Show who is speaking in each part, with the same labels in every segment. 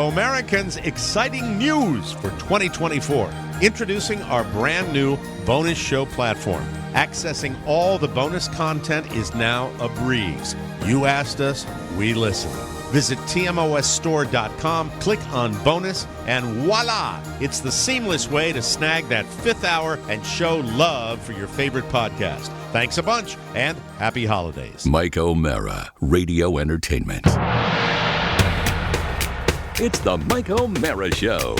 Speaker 1: Hello, Americans. Exciting news for 2024. Introducing our brand new bonus show platform. Accessing all the bonus content is now a breeze. You asked us, we listened. Visit TMOSstore.com, click on bonus, and voila! It's the seamless way to snag that fifth hour and show love for your favorite podcast. Thanks a bunch, and happy holidays.
Speaker 2: Mike O'Mara, Radio Entertainment. It's the Mike O'Mara Show.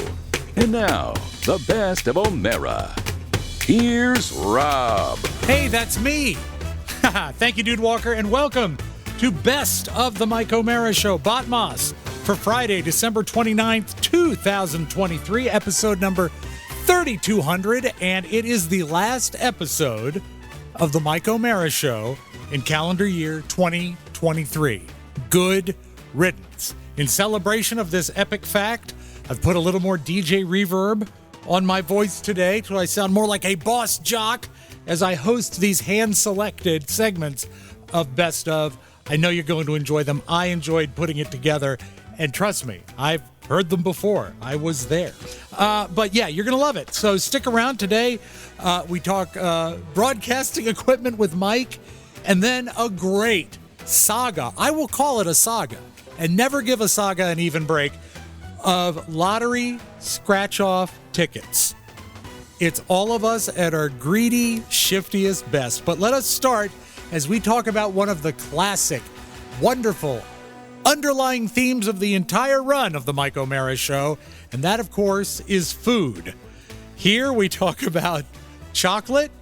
Speaker 2: And now, the best of O'Mara. Here's Rob.
Speaker 3: Hey, that's me. Thank you, Dude Walker, and welcome to Best of the Mike O'Mara Show, Botmas, for Friday, December 29th, 2023, episode number 3200, and it is the last episode of the Mike O'Mara Show in calendar year 2023. Good riddance. In celebration of this epic fact, I've put a little more DJ reverb on my voice today till I sound more like a boss jock as I host these hand-selected segments of Best Of. I know you're going to enjoy them. I enjoyed putting it together, and trust me, I've heard them before. I was there. But yeah, you're going to love it. So stick around. Today, we talk broadcasting equipment with Mike, and then a great saga. I will call it a saga, and never give a saga an even break, of lottery scratch-off tickets. It's all of us at our greedy, shiftiest best. But let us start as we talk about one of the classic, wonderful, underlying themes of the entire run of the Mike O'Mara Show, and that, of course, is food. Here we talk about chocolate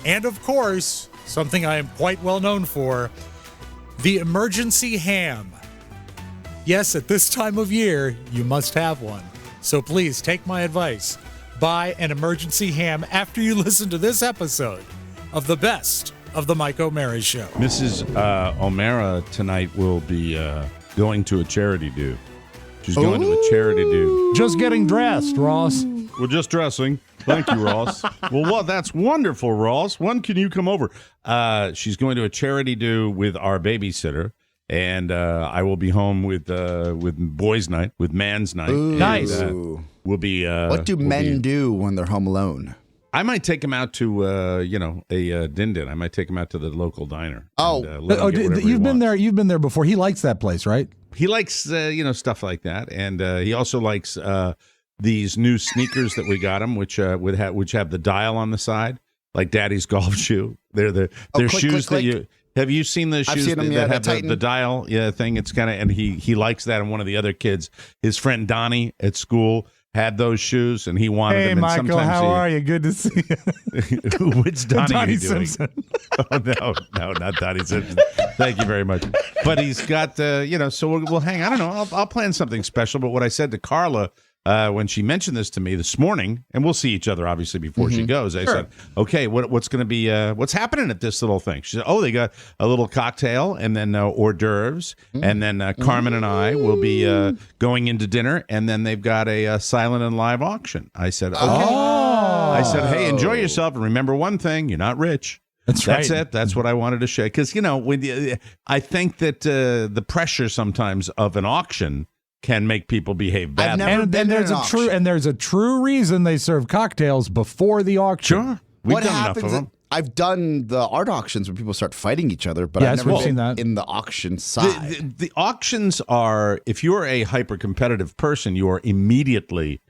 Speaker 3: and, of course, something I am quite well known for, the emergency ham. Yes, at this time of year, you must have one. So please take my advice. Buy an emergency ham after you listen to this episode of the Best of the Mike O'Mara Show.
Speaker 4: Mrs. O'Mara tonight will be going to a charity do. She's going to a charity do.
Speaker 5: Just getting dressed, Ross.
Speaker 4: We're just dressing. Thank you, Ross. Well, that's wonderful, Ross. When can you come over? She's going to a charity do with our babysitter. And I will be home with boys' night, with man's night.
Speaker 5: Ooh. Nice.
Speaker 4: We'll be.
Speaker 6: What do men do when they're home alone?
Speaker 4: I might take him out to a din-din. I might take him out to the local diner.
Speaker 6: Oh,
Speaker 5: you've been there. You've been there before. He likes that place, right?
Speaker 4: He likes stuff like that, and he also likes these new sneakers that we got him, which have the dial on the side, like Daddy's golf shoe. They're shoes that you. Have you seen the shoes
Speaker 6: seen them,
Speaker 4: that have the dial thing? It's kind of, and he likes that. And one of the other kids, his friend Donnie at school, had those shoes, and he wanted them.
Speaker 5: Hey, Michael, how are you? Good to see you.
Speaker 4: Which Donnie are you doing?
Speaker 5: Simpson.
Speaker 4: Oh, no, not Donnie Simpson. Thank you very much. But he's got, so we'll hang. I don't know. I'll plan something special. But what I said to Carla when she mentioned this to me this morning, and we'll see each other obviously before she goes. I said, "Okay, what's going to be? What's happening at this little thing?" She said, "Oh, they got a little cocktail, and then hors d'oeuvres, and then Carmen and I will be going into dinner, and then they've got a silent and live auction." I said, "Okay." I said, "Hey, enjoy yourself, and remember one thing: you're not rich." That's
Speaker 5: right.
Speaker 4: it. That's what I wanted to share. Because I think that the pressure sometimes of an auction can make people behave badly.
Speaker 5: And there's a true reason they serve cocktails before the auction.
Speaker 4: Sure. We've done enough of them.
Speaker 6: I've done the art auctions where people start fighting each other, but I've never seen that in the auction side.
Speaker 4: The auctions are, if you're a hyper-competitive person, you are immediately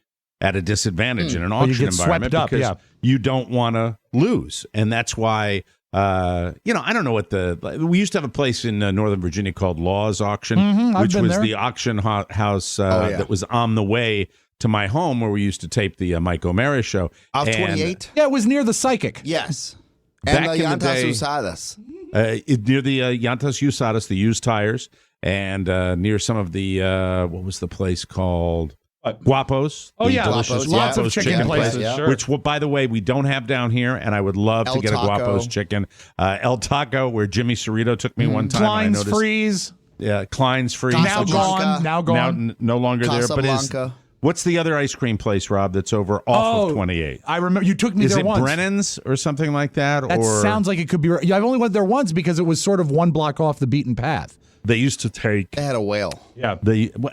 Speaker 4: at a disadvantage in an auction environment because you don't want to lose. And that's why... I don't know what we used to have a place in Northern Virginia called Laws Auction, which was the auction house that was on the way to my home where we used to tape the Mike O'Mara Show.
Speaker 6: Off 28?
Speaker 5: Yeah, it was near the Psychic.
Speaker 6: Yes.
Speaker 4: And
Speaker 6: the Llantas Usadas.
Speaker 4: Near the Llantas Usadas, the used tires, and near some of the, what was the place called? Guapos.
Speaker 5: Oh, yeah.
Speaker 4: Delicious
Speaker 5: Lots of
Speaker 4: Guapos
Speaker 5: chicken places.
Speaker 6: Yeah.
Speaker 5: Sure.
Speaker 4: Which, by the way, we don't have down here, and I would love to get a Guapos chicken. El Taco, where Jimmy Cerrito took me one time.
Speaker 5: Klein's Freeze.
Speaker 4: Yeah, Klein's Freeze.
Speaker 5: Now gone.
Speaker 4: Now no longer there. But what's the other ice cream place, Rob, that's off of 28?
Speaker 5: I remember you took me there once.
Speaker 4: Is it Brennan's or something like that?
Speaker 5: That sounds like it could be. Yeah, I've only went there once because it was sort of one block off the beaten path.
Speaker 4: They used to take.
Speaker 6: They had a whale.
Speaker 5: Yeah.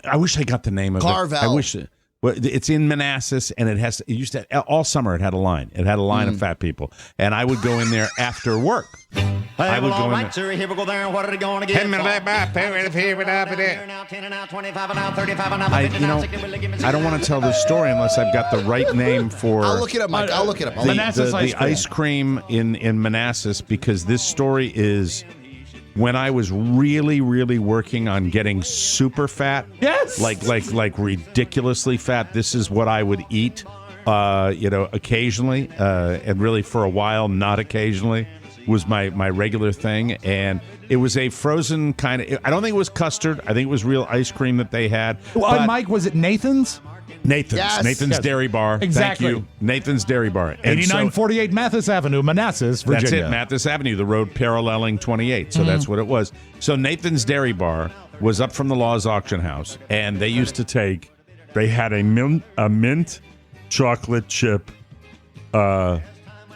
Speaker 4: I wish I got the name of
Speaker 6: Carvel.
Speaker 4: it. I wish. Well, it's in Manassas, and it used to all summer. It had a line. It had a line of fat people, and I would go in there after work. I would go in there.
Speaker 7: Sir, here we go there. What are they going to get?
Speaker 4: I don't want to tell this story unless I've got the right name for.
Speaker 6: I'll look it up, Mike. I'll look it up.
Speaker 4: The ice cream in Manassas, because this story is when I was really, really working on getting super fat.
Speaker 5: Yes.
Speaker 4: Like ridiculously fat. This is what I would eat, occasionally, and really for a while, not occasionally, was my regular thing. And it was a frozen kind of, I don't think it was custard. I think it was real ice cream that they had.
Speaker 5: Well, Mike, was it Nathan's?
Speaker 4: Nathan's.
Speaker 6: Yes.
Speaker 4: Nathan's Dairy Bar.
Speaker 5: Exactly.
Speaker 4: Thank you. Nathan's Dairy Bar.
Speaker 5: 8948 Mathis Avenue, Manassas, Virginia.
Speaker 4: That's it, Mathis Avenue, the road paralleling 28. So that's what it was. So Nathan's Dairy Bar was up from the Laws Auction House, and they used to they had a mint chocolate chip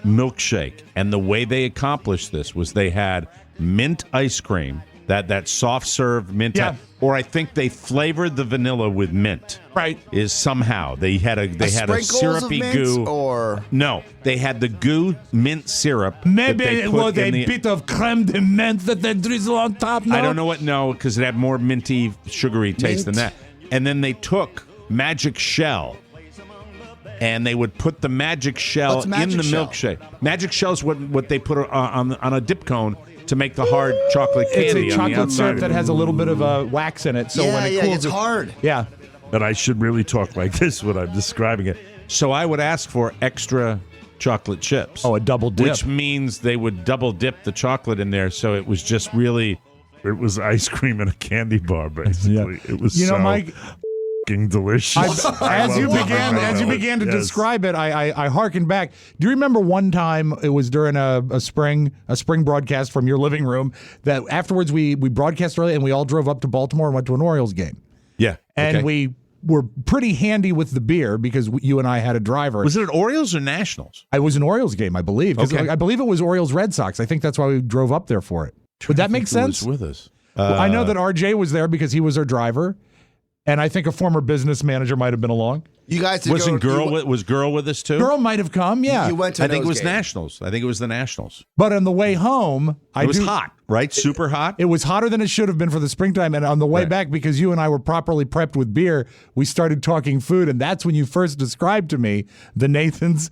Speaker 4: milkshake. And the way they accomplished this was they had mint ice cream, that soft serve mint.
Speaker 5: Yeah.
Speaker 4: Or I think they flavored the vanilla with mint.
Speaker 5: Right.
Speaker 4: Is somehow they had a syrupy goo.
Speaker 6: Or
Speaker 4: No, they had the goo mint syrup.
Speaker 5: Maybe
Speaker 4: that
Speaker 5: it was a
Speaker 4: in the-
Speaker 5: bit of creme de menthe that they drizzle on top. No?
Speaker 4: I don't know what. No, because it had more minty, sugary taste than that. And then they took Magic Shell, and they would put the Magic Shell
Speaker 6: What's
Speaker 4: in
Speaker 6: Magic
Speaker 4: the
Speaker 6: Shell?
Speaker 4: milkshake. Magic Shell's what they put on a dip cone to make the hard chocolate
Speaker 5: It's
Speaker 4: candy.
Speaker 5: a
Speaker 4: on the
Speaker 5: chocolate
Speaker 4: outside.
Speaker 5: syrup that has a little bit of wax in it. So when it cools,
Speaker 6: it's hard.
Speaker 5: Yeah.
Speaker 4: But I should really talk like this when I'm describing it. So I would ask for extra chocolate chips.
Speaker 5: Oh, a double dip.
Speaker 4: Which means they would double dip the chocolate in there, so it was just really. It was ice cream in a candy bar, basically.
Speaker 5: Yeah.
Speaker 4: It was
Speaker 5: Mike,
Speaker 4: delicious.
Speaker 5: as you began to describe it, I hearkened back. Do you remember one time it was during a spring broadcast from your living room that afterwards we broadcast early and we all drove up to Baltimore and went to an Orioles game,
Speaker 4: Yeah.
Speaker 5: and
Speaker 4: okay.
Speaker 5: we were pretty handy with the beer because you and I had a driver.
Speaker 4: Was it at Orioles or Nationals?
Speaker 5: It was an Orioles game, I believe. 'Cause
Speaker 4: Okay.
Speaker 5: I believe it was Orioles Red Sox. I think that's why we drove up there for it. Would that make sense?
Speaker 4: Who was with us?
Speaker 5: Well, I know that RJ was there because he was our driver, and I think a former business manager might have been along.
Speaker 6: You guys did
Speaker 4: Was
Speaker 6: go,
Speaker 4: Girl with us too?
Speaker 5: Girl might have come, yeah.
Speaker 6: You went to
Speaker 4: I think it
Speaker 6: those
Speaker 4: was
Speaker 6: games.
Speaker 4: Nationals. I think it was the Nationals.
Speaker 5: But on the way home,
Speaker 4: It was hot, right? Super hot.
Speaker 5: It was hotter than it should have been for the springtime. And on the way
Speaker 4: Right.
Speaker 5: back, because you and I were properly prepped with beer, we started talking food. And that's when you first described to me the Nathan's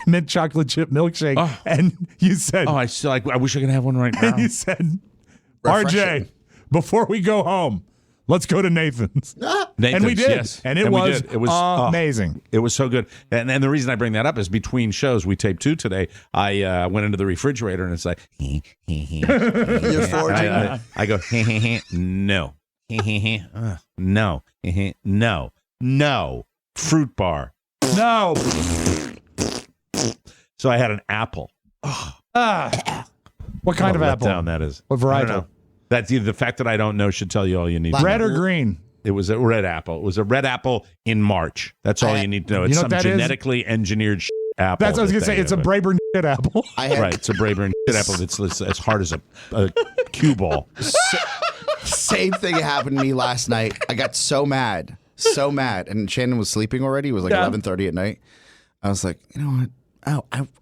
Speaker 5: mint chocolate chip milkshake.
Speaker 4: Oh.
Speaker 5: And you said,
Speaker 4: I wish I could have one right now.
Speaker 5: and you said,
Speaker 6: Refreshing.
Speaker 5: RJ, before we go home, let's go to Nathan's. And we did.
Speaker 4: Yes.
Speaker 5: And it was
Speaker 4: we did.
Speaker 5: amazing.
Speaker 4: It was so good. And the reason I bring that up is between shows, we taped 2 today. I went into the refrigerator and it's like,
Speaker 6: You're foraging.
Speaker 4: I go, no, no, no, fruit bar.
Speaker 5: No.
Speaker 4: So I had an apple.
Speaker 5: What kind of
Speaker 4: What a
Speaker 5: apple?
Speaker 4: letdown that is.
Speaker 5: What
Speaker 4: I don't
Speaker 5: varietal?
Speaker 4: know. That's either the fact that I don't know should tell you all you need to
Speaker 5: Red
Speaker 4: know.
Speaker 5: or green?
Speaker 4: It was a red apple. It was a red apple in March. That's all you need to know. It's
Speaker 5: You know
Speaker 4: some
Speaker 5: what that is?
Speaker 4: genetically engineered apple.
Speaker 5: That's what I was
Speaker 4: that
Speaker 5: going to say.
Speaker 4: they-
Speaker 5: It's a Braeburn shit apple.
Speaker 4: Right, it's a Braeburn apple that's as hard as a cue ball.
Speaker 6: Same thing happened to me last night. I got so mad, and Shannon was sleeping already. It was like 11:30 at night. I was like, you know what?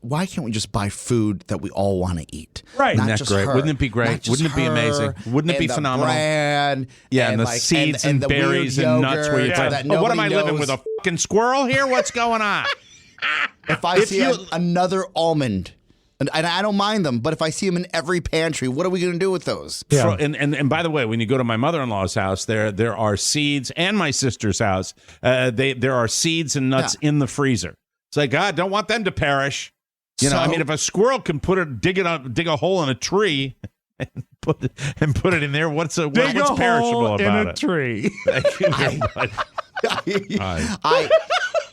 Speaker 6: Why can't we just buy food that we all want to eat?
Speaker 5: Right.
Speaker 6: Not
Speaker 4: Isn't that
Speaker 6: just
Speaker 4: great?
Speaker 6: her.
Speaker 4: Wouldn't it be great?
Speaker 6: Not just
Speaker 4: Wouldn't it be
Speaker 6: her
Speaker 4: amazing? Wouldn't it
Speaker 6: and
Speaker 4: be
Speaker 6: the
Speaker 4: phenomenal?
Speaker 6: Brand,
Speaker 4: Yeah, and the
Speaker 6: like,
Speaker 4: seeds and
Speaker 6: the weird
Speaker 4: berries and nuts where you
Speaker 6: yogurt
Speaker 4: think,
Speaker 6: that
Speaker 4: oh, what am I
Speaker 6: nobody
Speaker 4: living
Speaker 6: knows.
Speaker 4: with, a fucking squirrel here? What's going on?
Speaker 6: If I see another almond, and I don't mind them, but if I see them in every pantry, what are we going to do with those?
Speaker 5: Yeah.
Speaker 4: And by the way, when you go to my mother-in-law's house, there are seeds, and my sister's house, there are seeds and nuts in the freezer. It's like, God, don't want them to perish. You know, I mean, if a squirrel can dig a hole in a tree and put it in there, what's perishable about
Speaker 5: in a
Speaker 4: it?
Speaker 5: tree.
Speaker 4: Thank you very much.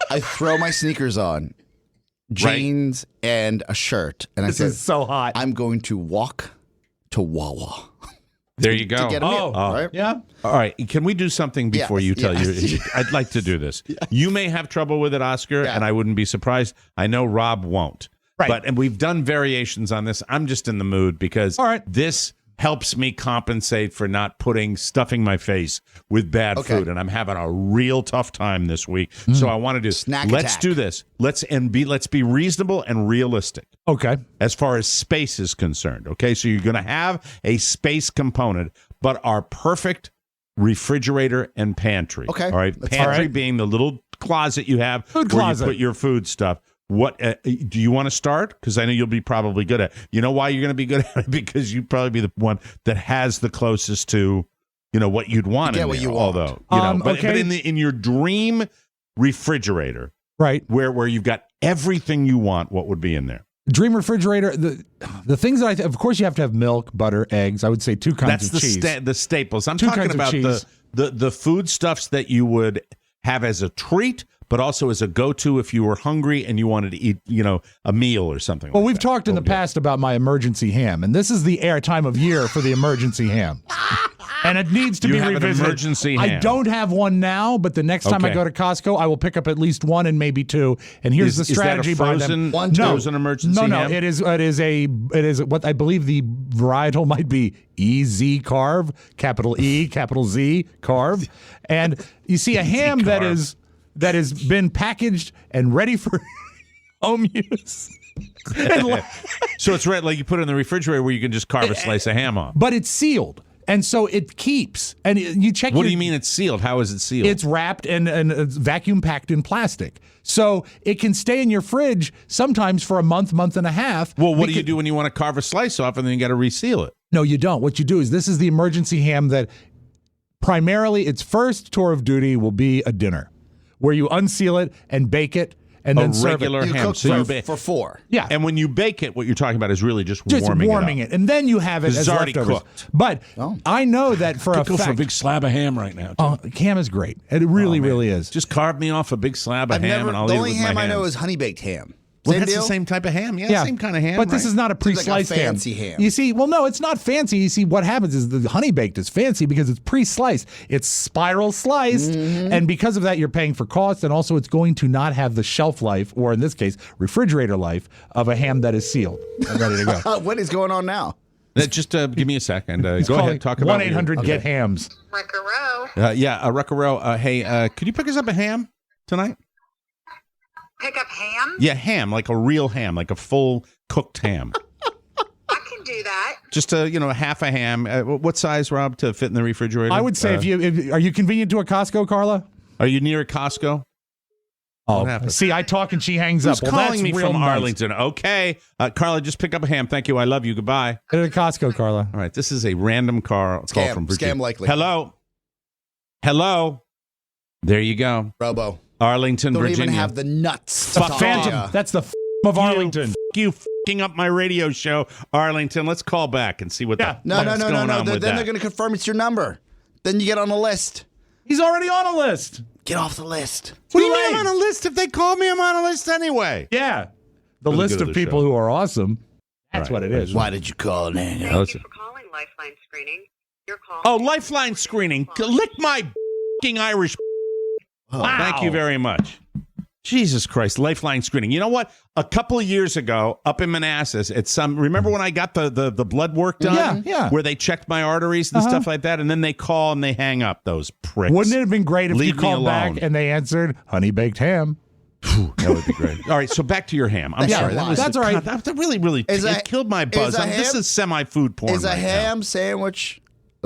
Speaker 6: I throw my sneakers on, jeans and a shirt, and
Speaker 5: This
Speaker 6: I
Speaker 5: is
Speaker 6: said,
Speaker 5: so hot.
Speaker 6: I'm going to walk to Wawa.
Speaker 4: There you go.
Speaker 6: To get a meal, right?
Speaker 5: Yeah.
Speaker 4: All right. Can we do something before you tell
Speaker 6: yes.
Speaker 4: you? I'd like to do this. You may have trouble with it, Oscar, and I wouldn't be surprised. I know Rob won't.
Speaker 5: Right.
Speaker 4: And we've done variations on this. I'm just in the mood because
Speaker 5: All right.
Speaker 4: this helps me compensate for not stuffing my face with bad food, and I'm having a real tough time this week. So I want to do
Speaker 6: Snack
Speaker 4: let's
Speaker 6: attack.
Speaker 4: do this. Let's be reasonable and realistic.
Speaker 5: Okay.
Speaker 4: As far as space is concerned, okay? So you're going to have a space component, but our perfect refrigerator and pantry.
Speaker 6: Okay.
Speaker 4: All right.
Speaker 6: That's
Speaker 4: Pantry
Speaker 5: all right.
Speaker 4: being the little closet you have
Speaker 5: Food
Speaker 4: where
Speaker 5: closet.
Speaker 4: you put your food stuff. What do you want to start? Because I know you'll be probably good at. You know why you're going to be good at it? Because you'd probably be the one that has the closest to, what you'd want.
Speaker 6: Get
Speaker 4: in
Speaker 6: what
Speaker 4: there,
Speaker 6: you want.
Speaker 4: Although, but
Speaker 5: okay.
Speaker 4: in your dream refrigerator,
Speaker 5: Right.
Speaker 4: where you've got everything you want, what would be in there?
Speaker 5: Dream refrigerator. The things that of course you have to have milk, butter, eggs. I would say 2 kinds
Speaker 4: That's
Speaker 5: of cheese.
Speaker 4: the staples. I'm
Speaker 5: 2
Speaker 4: talking
Speaker 5: kinds of
Speaker 4: about
Speaker 5: cheese.
Speaker 4: the foodstuffs that you would have as a treat, but also as a go-to if you were hungry and you wanted to eat, a meal or something.
Speaker 5: Well,
Speaker 4: like
Speaker 5: we've
Speaker 4: that.
Speaker 5: talked in the past about my emergency ham, and this is the time of year for the emergency ham. And it needs to
Speaker 4: You
Speaker 5: be
Speaker 4: have an
Speaker 5: revisited.
Speaker 4: emergency
Speaker 5: I
Speaker 4: ham.
Speaker 5: don't have one now, but the next time I
Speaker 4: Okay.
Speaker 5: go to Costco, I will pick up at least 1 and maybe 2. And here's the strategy
Speaker 4: is that a
Speaker 5: behind
Speaker 4: frozen,
Speaker 5: them.
Speaker 4: frozen emergency
Speaker 5: No,
Speaker 4: ham?
Speaker 5: it is what I believe the varietal might be EZ carve, capital E, capital Z carve. And you see a ham that has been packaged and ready for home use.
Speaker 4: So it's red, like you put it in the refrigerator where you can just carve a slice of ham off.
Speaker 5: But it's sealed. And so it keeps. And you check
Speaker 4: What do you mean it's sealed? How is it sealed?
Speaker 5: It's wrapped and it's vacuum packed in plastic. So it can stay in your fridge sometimes for a month and a half.
Speaker 4: well, what do you do when you want to carve a slice off and then you got to reseal it?
Speaker 5: No, you don't. What you do is this is the emergency ham that primarily its first tour of duty will be a dinner where you unseal it and bake it and then serve
Speaker 4: regular
Speaker 5: it.
Speaker 6: You
Speaker 4: ham.
Speaker 6: cook
Speaker 4: So you
Speaker 6: for 4.
Speaker 5: Yeah.
Speaker 4: And when you bake it, what you're talking about is really just
Speaker 5: warming
Speaker 4: warming
Speaker 5: it, and then you have it
Speaker 4: It's
Speaker 5: as
Speaker 4: already
Speaker 5: leftovers.
Speaker 4: cooked.
Speaker 5: But I know that for a
Speaker 3: Go for a
Speaker 5: fact,
Speaker 3: big slab of ham right now.
Speaker 5: ham is great. It really, really is.
Speaker 4: Just carve me off a big slab of ham and I'll
Speaker 6: the
Speaker 4: eat it
Speaker 6: only
Speaker 4: with
Speaker 6: ham
Speaker 4: my
Speaker 6: I know
Speaker 4: hands.
Speaker 6: is honey baked ham.
Speaker 4: Well,
Speaker 6: Same
Speaker 4: that's
Speaker 6: deal?
Speaker 4: the same type of ham. Yeah, same kind of ham.
Speaker 5: But this
Speaker 4: right?
Speaker 5: is not a
Speaker 6: Seems like a
Speaker 5: pre-sliced
Speaker 6: fancy ham.
Speaker 5: You see, well, no, it's not fancy. You see, what happens is the honey baked is fancy because it's pre-sliced. It's spiral sliced, and because of that, you're paying for cost, and also it's going to not have the shelf life, or in this case, refrigerator life, of a ham that is sealed and ready to go.
Speaker 6: What is going on now?
Speaker 4: Just give me a second. Go ahead. Talk about
Speaker 5: 1-800 get hams.
Speaker 4: Ruckaroo. Hey, could you pick us up a ham tonight?
Speaker 8: Pick up ham?
Speaker 4: Yeah, ham, like a real ham, like a full cooked ham.
Speaker 8: I can do that.
Speaker 4: Just a half a ham. What size, Rob, to fit in the refrigerator?
Speaker 5: I would say if are you convenient to a Costco, Carla?
Speaker 4: Are you near a Costco?
Speaker 5: Oh,
Speaker 4: What happened?
Speaker 5: see, I talk and she hangs
Speaker 4: Who's
Speaker 5: up. Well,
Speaker 4: calling
Speaker 5: that's
Speaker 4: me
Speaker 5: real
Speaker 4: from
Speaker 5: nice.
Speaker 4: Arlington? Okay, Carla, just pick up a ham. Thank you. I love you. Goodbye.
Speaker 5: At a Costco, Carla.
Speaker 4: All right, this is a random call from Virginia.
Speaker 6: Scam likely.
Speaker 4: Hello. There you go.
Speaker 6: Robo.
Speaker 4: Arlington,
Speaker 6: Don't
Speaker 4: Virginia.
Speaker 6: even have the nuts to
Speaker 4: Fuck
Speaker 6: talk
Speaker 5: Phantom.
Speaker 6: to ya.
Speaker 5: That's the of Arlington.
Speaker 4: You fucking up my radio show, Arlington. Let's call back and see what
Speaker 5: Yeah.
Speaker 6: No.
Speaker 4: what's going on
Speaker 6: Then
Speaker 4: with
Speaker 6: they're
Speaker 4: that.
Speaker 6: going to confirm it's your number. Then you get on the list.
Speaker 5: He's already on a list.
Speaker 6: Get off the list.
Speaker 4: What do you
Speaker 5: Too
Speaker 4: mean
Speaker 5: late.
Speaker 4: I'm on a list? If they call me, I'm on a list anyway.
Speaker 5: Yeah. The
Speaker 4: For the
Speaker 5: list
Speaker 4: good
Speaker 5: of
Speaker 4: of the
Speaker 5: people
Speaker 4: show.
Speaker 5: who are awesome. That's
Speaker 4: Right.
Speaker 5: what it is.
Speaker 6: Why did you call, Nana?
Speaker 8: Thank you for calling Lifeline Screening. Your call.
Speaker 4: Oh, Lifeline screening. Lick my fucking Irish.
Speaker 5: Wow.
Speaker 4: Thank you very much. Jesus Christ, Lifeline screening. You know what? A couple of years ago, up in Manassas, remember when I got the blood work done?
Speaker 5: Yeah.
Speaker 4: Where they checked my arteries and stuff like that, and then they call and they hang up, those pricks.
Speaker 5: Wouldn't it have been great if
Speaker 4: Leave
Speaker 5: you
Speaker 4: me
Speaker 5: called
Speaker 4: alone.
Speaker 5: back and they answered honey baked ham?
Speaker 4: That would be great. All right, so back to your ham. I'm
Speaker 6: Yeah,
Speaker 4: sorry.
Speaker 5: that's all right.
Speaker 4: That really
Speaker 6: Is
Speaker 4: killed my buzz.
Speaker 6: is a
Speaker 4: This
Speaker 6: ham-
Speaker 4: is semi-food porn
Speaker 6: Is a
Speaker 4: right now.
Speaker 6: ham sandwich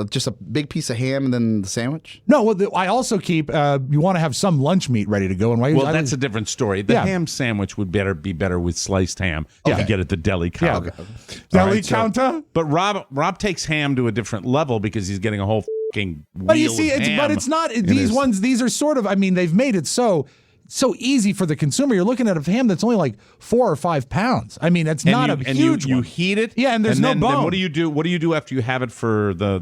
Speaker 6: just a big piece of ham and then the sandwich?
Speaker 5: No, well, I also keep. You want to have some lunch meat ready to go, and why?
Speaker 4: Well, that's a different story. The
Speaker 5: Yeah.
Speaker 4: ham sandwich would be better with sliced ham. You
Speaker 6: Okay.
Speaker 4: can get at the deli counter.
Speaker 5: deli
Speaker 4: All right, so-
Speaker 5: counter.
Speaker 4: But Rob takes ham to a different level because he's getting a whole fucking wheel
Speaker 5: But you see,
Speaker 4: of ham
Speaker 5: it's not
Speaker 4: in
Speaker 5: these
Speaker 4: his-
Speaker 5: ones. These are sort of. I mean, they've made it so easy for the consumer. You're looking at a ham that's only like 4 or 5 pounds. I mean, it's not a huge
Speaker 4: you
Speaker 5: one.
Speaker 4: heat it.
Speaker 5: Yeah, and there's no
Speaker 4: then
Speaker 5: bone.
Speaker 4: what do you do? What do you do after you have it for the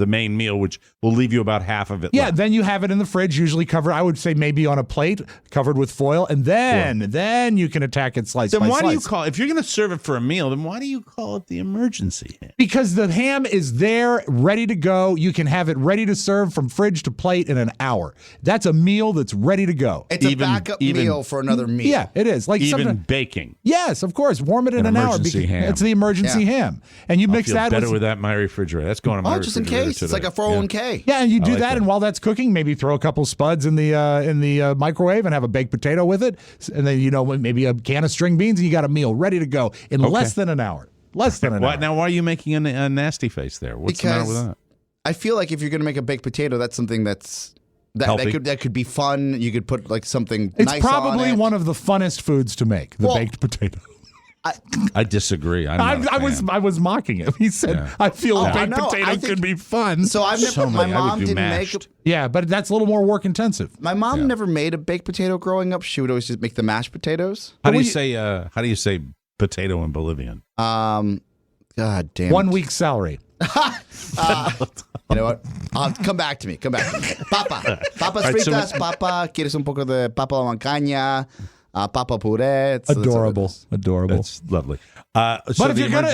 Speaker 4: main meal, which will leave you about half of it?
Speaker 5: Yeah,
Speaker 4: left?
Speaker 5: then you have it in the fridge, usually covered. I would say maybe on a plate, covered with foil, and then you can attack it slice
Speaker 4: Then
Speaker 5: by
Speaker 4: why do you
Speaker 5: slice.
Speaker 4: call if you're going to serve it for a meal? Then why do you call it the emergency ham?
Speaker 5: Because the ham is there, ready to go. You can have it ready to serve from fridge to plate in an hour. That's a meal that's ready to go.
Speaker 6: It's a
Speaker 4: Even
Speaker 6: backup meal for another meal.
Speaker 5: Yeah, it is. Like
Speaker 4: even
Speaker 5: sometimes-
Speaker 4: baking.
Speaker 5: Yes, of course. Warm it in an hour.
Speaker 4: emergency ham.
Speaker 5: It's the emergency ham, and you
Speaker 4: I
Speaker 5: mix
Speaker 4: feel
Speaker 5: that
Speaker 4: better with that in my refrigerator. That's going on my
Speaker 6: Oh, just in
Speaker 4: refrigerator
Speaker 6: case. It's
Speaker 4: today.
Speaker 6: like a 401k.
Speaker 5: Yeah, and you do
Speaker 4: like
Speaker 5: that,
Speaker 4: that.
Speaker 5: and while that's cooking, maybe throw a couple spuds in the microwave and have a baked potato with it, and then maybe a can of string beans, and you got a meal ready to go in less than an hour. Less than an hour.
Speaker 4: Now, why are you making a nasty face there? What's the matter with that?
Speaker 6: I feel like if you're going to make a baked potato, that's something that
Speaker 4: Healthy.
Speaker 6: could be fun. You could put like something
Speaker 5: It's
Speaker 6: nice
Speaker 5: probably
Speaker 6: on it.
Speaker 5: one of the funnest foods to make, the baked potato.
Speaker 4: I disagree. I'm not a fan.
Speaker 5: I was mocking him. He said, "I feel a baked
Speaker 6: I know.
Speaker 5: potato
Speaker 6: I think-
Speaker 5: could be fun."
Speaker 6: So I've never.
Speaker 4: So
Speaker 6: my
Speaker 4: many. I would
Speaker 6: mom
Speaker 4: do
Speaker 6: didn't
Speaker 4: mashed.
Speaker 6: make.
Speaker 5: Yeah, but that's a little more work intensive.
Speaker 6: My mom never made a baked potato growing up. She would always just make the mashed potatoes.
Speaker 4: How do you say potato in Bolivian?
Speaker 6: God damn.
Speaker 5: 1 week's salary.
Speaker 6: You know what? Come back to me. Papa. Papas
Speaker 4: All right, so
Speaker 6: fritas. Papa. ¿Quieres un poco de papa a la mancaña? Papa puré. That's what
Speaker 5: Adorable,
Speaker 6: it is.
Speaker 5: adorable.
Speaker 4: That's lovely.
Speaker 5: But if you're gonna,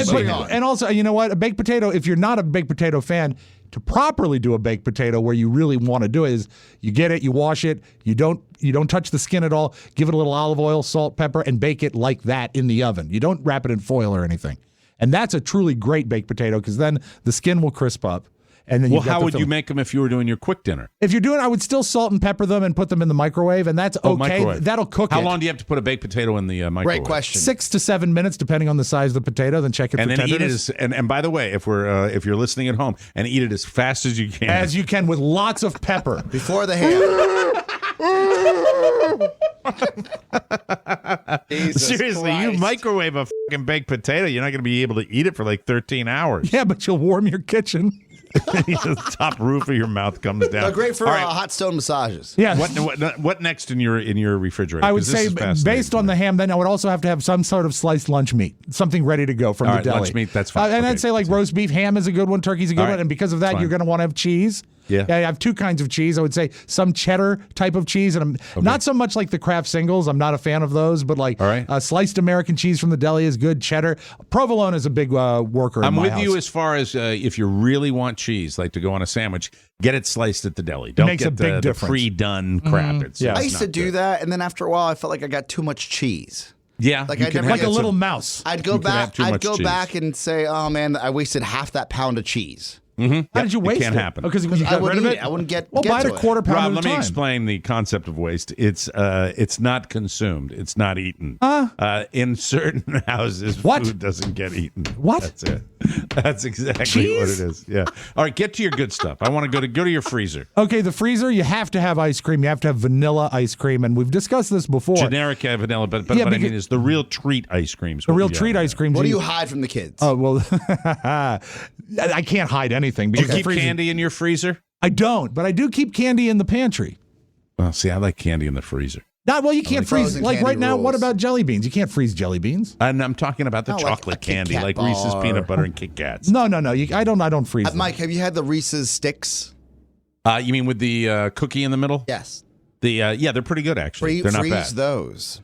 Speaker 5: and also, you know what, a baked potato. If you're not a baked potato fan, to properly do a baked potato, where you really want to do it is, you get it, you wash it, you don't touch the skin at all. Give it a little olive oil, salt, pepper, and bake it like that in the oven. You don't wrap it in foil or anything. And that's a truly great baked potato because then the skin will crisp up. And then
Speaker 4: well,
Speaker 5: you've got
Speaker 4: how
Speaker 5: the
Speaker 4: would you
Speaker 5: filling.
Speaker 4: make them if you were doing your quick dinner?
Speaker 5: If you're doing, I would still salt and pepper them and put them in the microwave, and that's okay.
Speaker 4: Microwave.
Speaker 5: That'll cook
Speaker 4: How
Speaker 5: it.
Speaker 4: long do you have to put a baked potato in the microwave?
Speaker 6: Great question.
Speaker 5: 6 to 7 minutes, depending on the size of the potato. Then check it
Speaker 4: And
Speaker 5: for
Speaker 4: then eat it
Speaker 5: tenderness.
Speaker 4: and by the way, if you're listening at home, and eat it as fast as you can.
Speaker 5: As you can with lots of pepper.
Speaker 6: Before the ham. Jesus
Speaker 4: Seriously, you
Speaker 6: Christ.
Speaker 4: microwave a fucking baked potato, you're not going to be able to eat it for like 13 hours.
Speaker 5: Yeah, but you'll warm your kitchen.
Speaker 4: The top roof of your mouth comes down.
Speaker 6: They're great for
Speaker 4: All right,
Speaker 6: hot stone massages.
Speaker 5: Yeah.
Speaker 4: what next in your refrigerator?
Speaker 5: I would
Speaker 4: 'Cause this
Speaker 5: say,
Speaker 4: is fascinating
Speaker 5: based
Speaker 4: to
Speaker 5: on
Speaker 4: me.
Speaker 5: the ham, then I would also have to have some sort of sliced lunch meat, something ready to go from
Speaker 4: All
Speaker 5: the
Speaker 4: right,
Speaker 5: deli.
Speaker 4: lunch meat, that's fine.
Speaker 5: And
Speaker 4: Okay,
Speaker 5: I'd say like roast beef, ham is a good one, turkey's a good
Speaker 4: All right,
Speaker 5: one, and because of that,
Speaker 4: fine.
Speaker 5: you're going to want to have cheese.
Speaker 4: Yeah.
Speaker 5: I have two kinds of cheese. I would say some cheddar type of cheese, and not so much like the Kraft singles. I'm not a fan of those, but like
Speaker 4: All right.
Speaker 5: sliced American cheese from the deli is good. Cheddar, provolone is a big worker.
Speaker 4: I'm
Speaker 5: in my
Speaker 4: with
Speaker 5: house.
Speaker 4: you as far as if you really want cheese, like to go on a sandwich, get it sliced at the deli. Don't
Speaker 5: makes a
Speaker 4: get
Speaker 5: big
Speaker 4: the
Speaker 5: difference.
Speaker 4: pre-done crap. It's,
Speaker 5: Yeah.
Speaker 4: it's
Speaker 6: I used to
Speaker 4: not
Speaker 6: do
Speaker 4: good.
Speaker 6: that, and then after a while, I felt like I got too much cheese.
Speaker 4: Yeah,
Speaker 6: Like
Speaker 4: you
Speaker 6: I
Speaker 4: can
Speaker 6: never
Speaker 4: have
Speaker 5: like a
Speaker 6: get
Speaker 5: little
Speaker 6: some-
Speaker 5: mouse.
Speaker 6: I'd go
Speaker 4: You could have
Speaker 6: back.
Speaker 4: too
Speaker 6: I'd
Speaker 4: much
Speaker 6: go
Speaker 4: cheese.
Speaker 6: back and say, "Oh man, I wasted half that pound of cheese."
Speaker 5: How did you waste
Speaker 4: it? Can't happen.
Speaker 5: Because you
Speaker 6: I
Speaker 5: got rid
Speaker 6: wouldn't
Speaker 5: of
Speaker 6: eat
Speaker 5: it.
Speaker 6: it. I wouldn't get.
Speaker 5: Well,
Speaker 6: get
Speaker 5: buy it
Speaker 6: to
Speaker 5: a quarter pound
Speaker 4: Rob,
Speaker 5: at a
Speaker 4: let me
Speaker 5: time.
Speaker 4: explain the concept of waste. It's not consumed. It's not eaten. In certain houses,
Speaker 5: What?
Speaker 4: food doesn't get eaten.
Speaker 5: What?
Speaker 4: That's it. That's exactly
Speaker 5: Cheese?
Speaker 4: what it is. Yeah. All right, get to your good stuff. I want to go to your freezer.
Speaker 5: Okay, the freezer, you have to have ice cream. You have to have vanilla ice cream. And we've discussed this before.
Speaker 4: Generic vanilla, but
Speaker 5: Yeah,
Speaker 4: I
Speaker 5: because-
Speaker 4: mean is the real treat ice creams.
Speaker 5: the real treat ice cream.
Speaker 6: What do you hide from the kids?
Speaker 5: Oh, well, I can't hide anything.
Speaker 4: Do you
Speaker 5: Because
Speaker 4: keep
Speaker 5: the freezer-
Speaker 4: candy in your freezer?
Speaker 5: I don't, but I do keep candy in the pantry.
Speaker 4: Well, see, I like candy in the freezer.
Speaker 5: Well, you can't freeze.
Speaker 6: frozen
Speaker 5: Like
Speaker 6: candy
Speaker 5: right now, what
Speaker 6: rules.
Speaker 5: about jelly beans? You can't freeze jelly beans.
Speaker 4: And I'm talking about the
Speaker 6: Oh, like
Speaker 4: chocolate
Speaker 6: a Kit
Speaker 4: candy,
Speaker 6: Kat
Speaker 4: like Reese's
Speaker 6: bar.
Speaker 4: peanut butter and Kit Kats.
Speaker 5: No. I don't freeze them.
Speaker 6: Mike, have you had the Reese's sticks?
Speaker 4: You mean with the cookie in the middle?
Speaker 6: Yes.
Speaker 4: Yeah, they're pretty good actually. They're not
Speaker 6: freeze
Speaker 4: bad.
Speaker 6: those.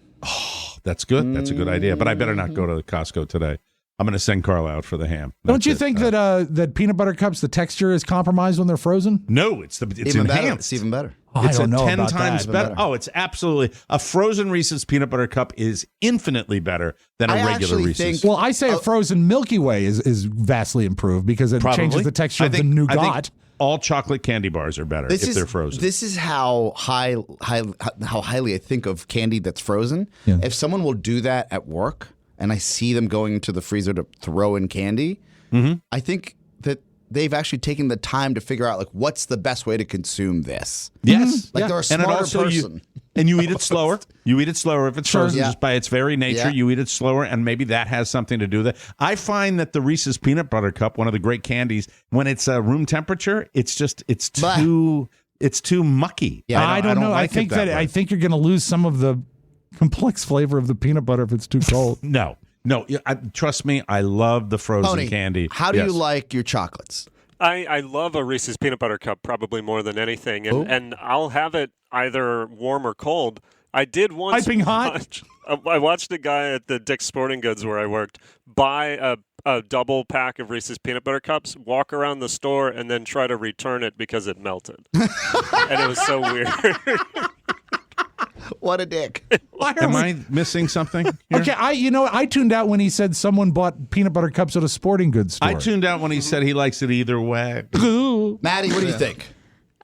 Speaker 4: That's good. That's a good idea. But I better not go to Costco today. I'm going to send Carla out for the ham.
Speaker 5: Don't
Speaker 4: That's
Speaker 5: you
Speaker 4: it.
Speaker 5: think that peanut butter cups, the texture is compromised when they're frozen?
Speaker 4: No, it's
Speaker 6: Even better.
Speaker 4: enhanced.
Speaker 6: It's even better.
Speaker 5: Oh,
Speaker 4: It's
Speaker 5: I don't know
Speaker 4: 10
Speaker 5: about
Speaker 4: times
Speaker 5: that.
Speaker 4: better. Oh, it's absolutely a frozen Reese's peanut butter cup is infinitely better than a
Speaker 6: I
Speaker 4: regular
Speaker 6: actually
Speaker 4: Reese's.
Speaker 6: think-
Speaker 5: Well, I say a frozen Milky Way is vastly improved because it
Speaker 4: Probably.
Speaker 5: changes the texture
Speaker 4: I
Speaker 5: of the
Speaker 4: think
Speaker 5: nougat.
Speaker 4: all chocolate candy bars are better if they're frozen.
Speaker 6: This is how highly I think of candy that's frozen.
Speaker 5: Yeah.
Speaker 6: If someone will do that at work, and I see them going to the freezer to throw in candy,
Speaker 4: Mm-hmm.
Speaker 6: I think that they've actually taken the time to figure out like what's the best way to consume this.
Speaker 4: Yes,
Speaker 6: Like they're a
Speaker 4: and it
Speaker 6: smarter
Speaker 4: also
Speaker 6: person.
Speaker 4: and you eat it slower. You eat it slower if it's frozen,
Speaker 6: Yeah.
Speaker 4: just by its very nature.
Speaker 6: Yeah.
Speaker 4: You eat it slower, and maybe that has something to do with it. I find that the Reese's peanut butter cup, one of the great candies, when it's room temperature, it's
Speaker 6: Blah.
Speaker 4: too mucky.
Speaker 6: Yeah.
Speaker 5: I don't know.
Speaker 4: like
Speaker 5: I
Speaker 4: it
Speaker 5: think
Speaker 4: that way.
Speaker 5: I think you're going to lose some of the complex flavor of the peanut butter if it's too cold.
Speaker 4: No, trust me, I love the frozen
Speaker 6: Tony,
Speaker 4: candy.
Speaker 6: how do
Speaker 4: Yes.
Speaker 6: you like your chocolates?
Speaker 9: I love a Reese's peanut butter cup probably more than anything, and I'll have it either warm or cold. I did once.
Speaker 5: Piping hot?
Speaker 9: I watched a guy at the Dick's Sporting Goods where I worked buy a double pack of Reese's peanut butter cups, walk around the store, and then try to return it because it melted, and it was so weird.
Speaker 6: What a dick.
Speaker 4: Am I missing something here?
Speaker 5: Okay, I tuned out when he said someone bought peanut butter cups at a sporting goods store.
Speaker 4: I tuned out when he said he likes it either way.
Speaker 6: Maddie, what do you think?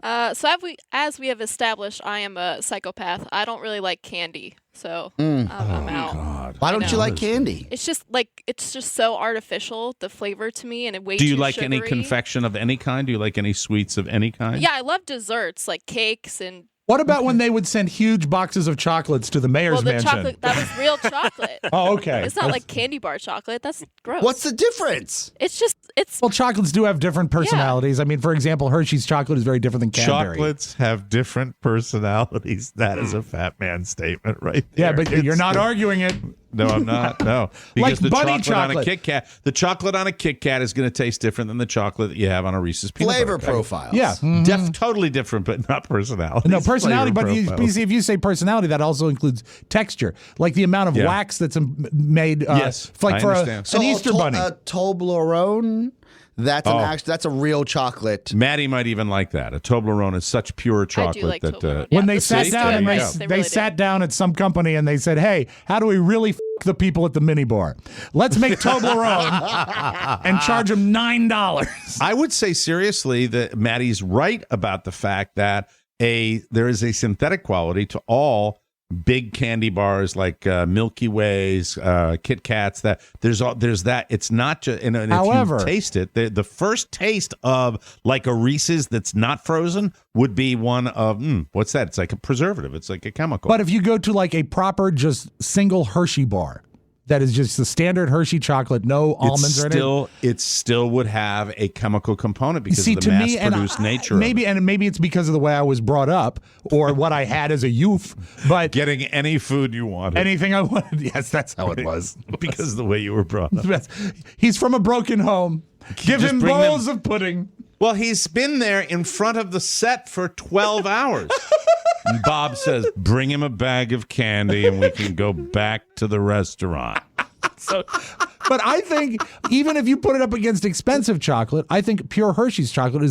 Speaker 10: So as we have established, I am a psychopath. I don't really like candy, so I'm out.
Speaker 4: God.
Speaker 6: Why don't you like candy?
Speaker 10: It's just so artificial, the flavor to me, and it way
Speaker 4: Do you
Speaker 10: too
Speaker 4: like any
Speaker 10: sugary.
Speaker 4: confection of any kind? Do you like any sweets of any kind?
Speaker 10: Yeah, I love desserts like cakes and.
Speaker 5: What about when they would send huge boxes of chocolates to the mayor's
Speaker 10: the
Speaker 5: mansion?
Speaker 10: chocolate, that was real chocolate.
Speaker 5: Oh, okay.
Speaker 10: It's not like candy bar chocolate. That's gross.
Speaker 6: What's the difference?
Speaker 5: Well, chocolates do have different personalities. I mean, for example, Hershey's chocolate is very different than Cadbury.
Speaker 1: Chocolates have different personalities. That is a fat man statement right there.
Speaker 5: Yeah, but you're not arguing it.
Speaker 4: No, I'm not. No,
Speaker 5: Like
Speaker 4: because the
Speaker 5: bunny
Speaker 4: chocolate on a
Speaker 5: chocolate.
Speaker 4: Kit Kat, the chocolate on a Kit Kat is going to taste different than the chocolate that you have on a Reese's peanut
Speaker 6: Flavor
Speaker 4: butter cup.
Speaker 6: profiles.
Speaker 5: Yeah.
Speaker 4: Totally different, but not personality.
Speaker 5: No, personality, but
Speaker 4: Flavor
Speaker 5: you see, if you say personality, that also includes texture. Like the amount of
Speaker 4: Yeah.
Speaker 5: wax that's made
Speaker 4: Yes,
Speaker 5: like
Speaker 4: I
Speaker 5: for
Speaker 4: understand.
Speaker 5: an Easter bunny.
Speaker 6: A Toblerone, that's a real chocolate.
Speaker 4: Maddie might even like that. A Toblerone is such pure chocolate
Speaker 10: like
Speaker 4: that
Speaker 10: Toblerone.
Speaker 5: When
Speaker 10: Yeah,
Speaker 5: they
Speaker 10: the
Speaker 5: sat
Speaker 10: Swiss
Speaker 5: down and
Speaker 4: there you go.
Speaker 5: they
Speaker 10: really
Speaker 5: sat
Speaker 10: did.
Speaker 5: down at some company and they said, "Hey, how do we really the people at the minibar? Let's make Toblerone and charge them $9."
Speaker 4: I would say seriously that Maddie's right about the fact that there is a synthetic quality to all big candy bars like Milky Ways, Kit Kats. That there's that. It's not just. And
Speaker 5: However,
Speaker 4: if you taste it, the first taste of like a Reese's that's not frozen would be one of what's that? It's like a preservative. It's like a chemical.
Speaker 5: But if you go to like a proper just single Hershey bar, that is just the standard Hershey chocolate, no almonds or anything.
Speaker 4: It still would have a chemical component because
Speaker 5: See,
Speaker 4: of the
Speaker 5: to me, and
Speaker 4: mass-produced nature.
Speaker 5: maybe
Speaker 4: of it.
Speaker 5: and maybe it's because of the way I was brought up or what I had as a youth. But
Speaker 4: Getting any food you wanted.
Speaker 5: anything I wanted, yes, that's how it was.
Speaker 4: because of the way you were brought up.
Speaker 5: He's from a broken home. Give
Speaker 4: Just
Speaker 5: him
Speaker 4: bring
Speaker 5: bowls of pudding.
Speaker 4: Well, he's been there in front of the set for 12 hours. And Bob says, bring him a bag of candy and we can go back to the restaurant.
Speaker 5: But I think even if you put it up against expensive chocolate, I think pure Hershey's chocolate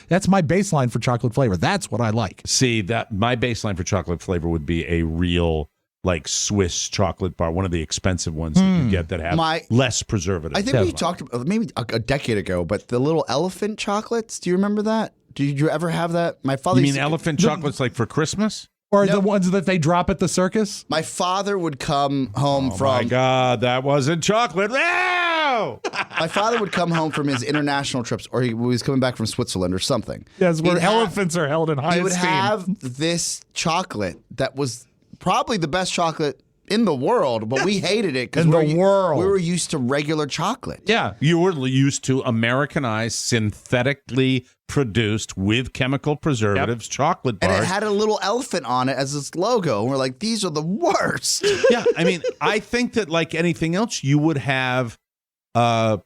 Speaker 5: that's my baseline for chocolate flavor. That's what I like.
Speaker 4: See, that my baseline for chocolate flavor would be a real like Swiss chocolate bar, one of the expensive ones that you get that have less preservative.
Speaker 6: I think we talked about maybe a decade ago, but the little elephant chocolates. Do you remember that? Did you ever have that? My father.
Speaker 4: You
Speaker 6: used
Speaker 4: mean
Speaker 6: to-
Speaker 4: elephant chocolates like for Christmas?
Speaker 5: Or the ones that they drop at the circus?
Speaker 6: My father would come home
Speaker 4: Oh
Speaker 6: from.
Speaker 4: my God, that wasn't chocolate. No!
Speaker 6: My father would come home from his international trips, or he was coming back from Switzerland or something.
Speaker 5: Yes, where
Speaker 6: He'd have-
Speaker 5: elephants are held in high
Speaker 6: He would
Speaker 5: esteem.
Speaker 6: have this chocolate that was probably the best chocolate in the world, but we hated it because
Speaker 5: In the
Speaker 6: we
Speaker 5: world.
Speaker 6: were used to regular chocolate.
Speaker 5: Yeah.
Speaker 4: You were used to Americanized, synthetically produced with chemical preservatives chocolate
Speaker 6: And
Speaker 4: bars.
Speaker 6: it had a little elephant on it as its logo. And we're like, these are the worst.
Speaker 4: Yeah, I mean, I think that like anything else, you would have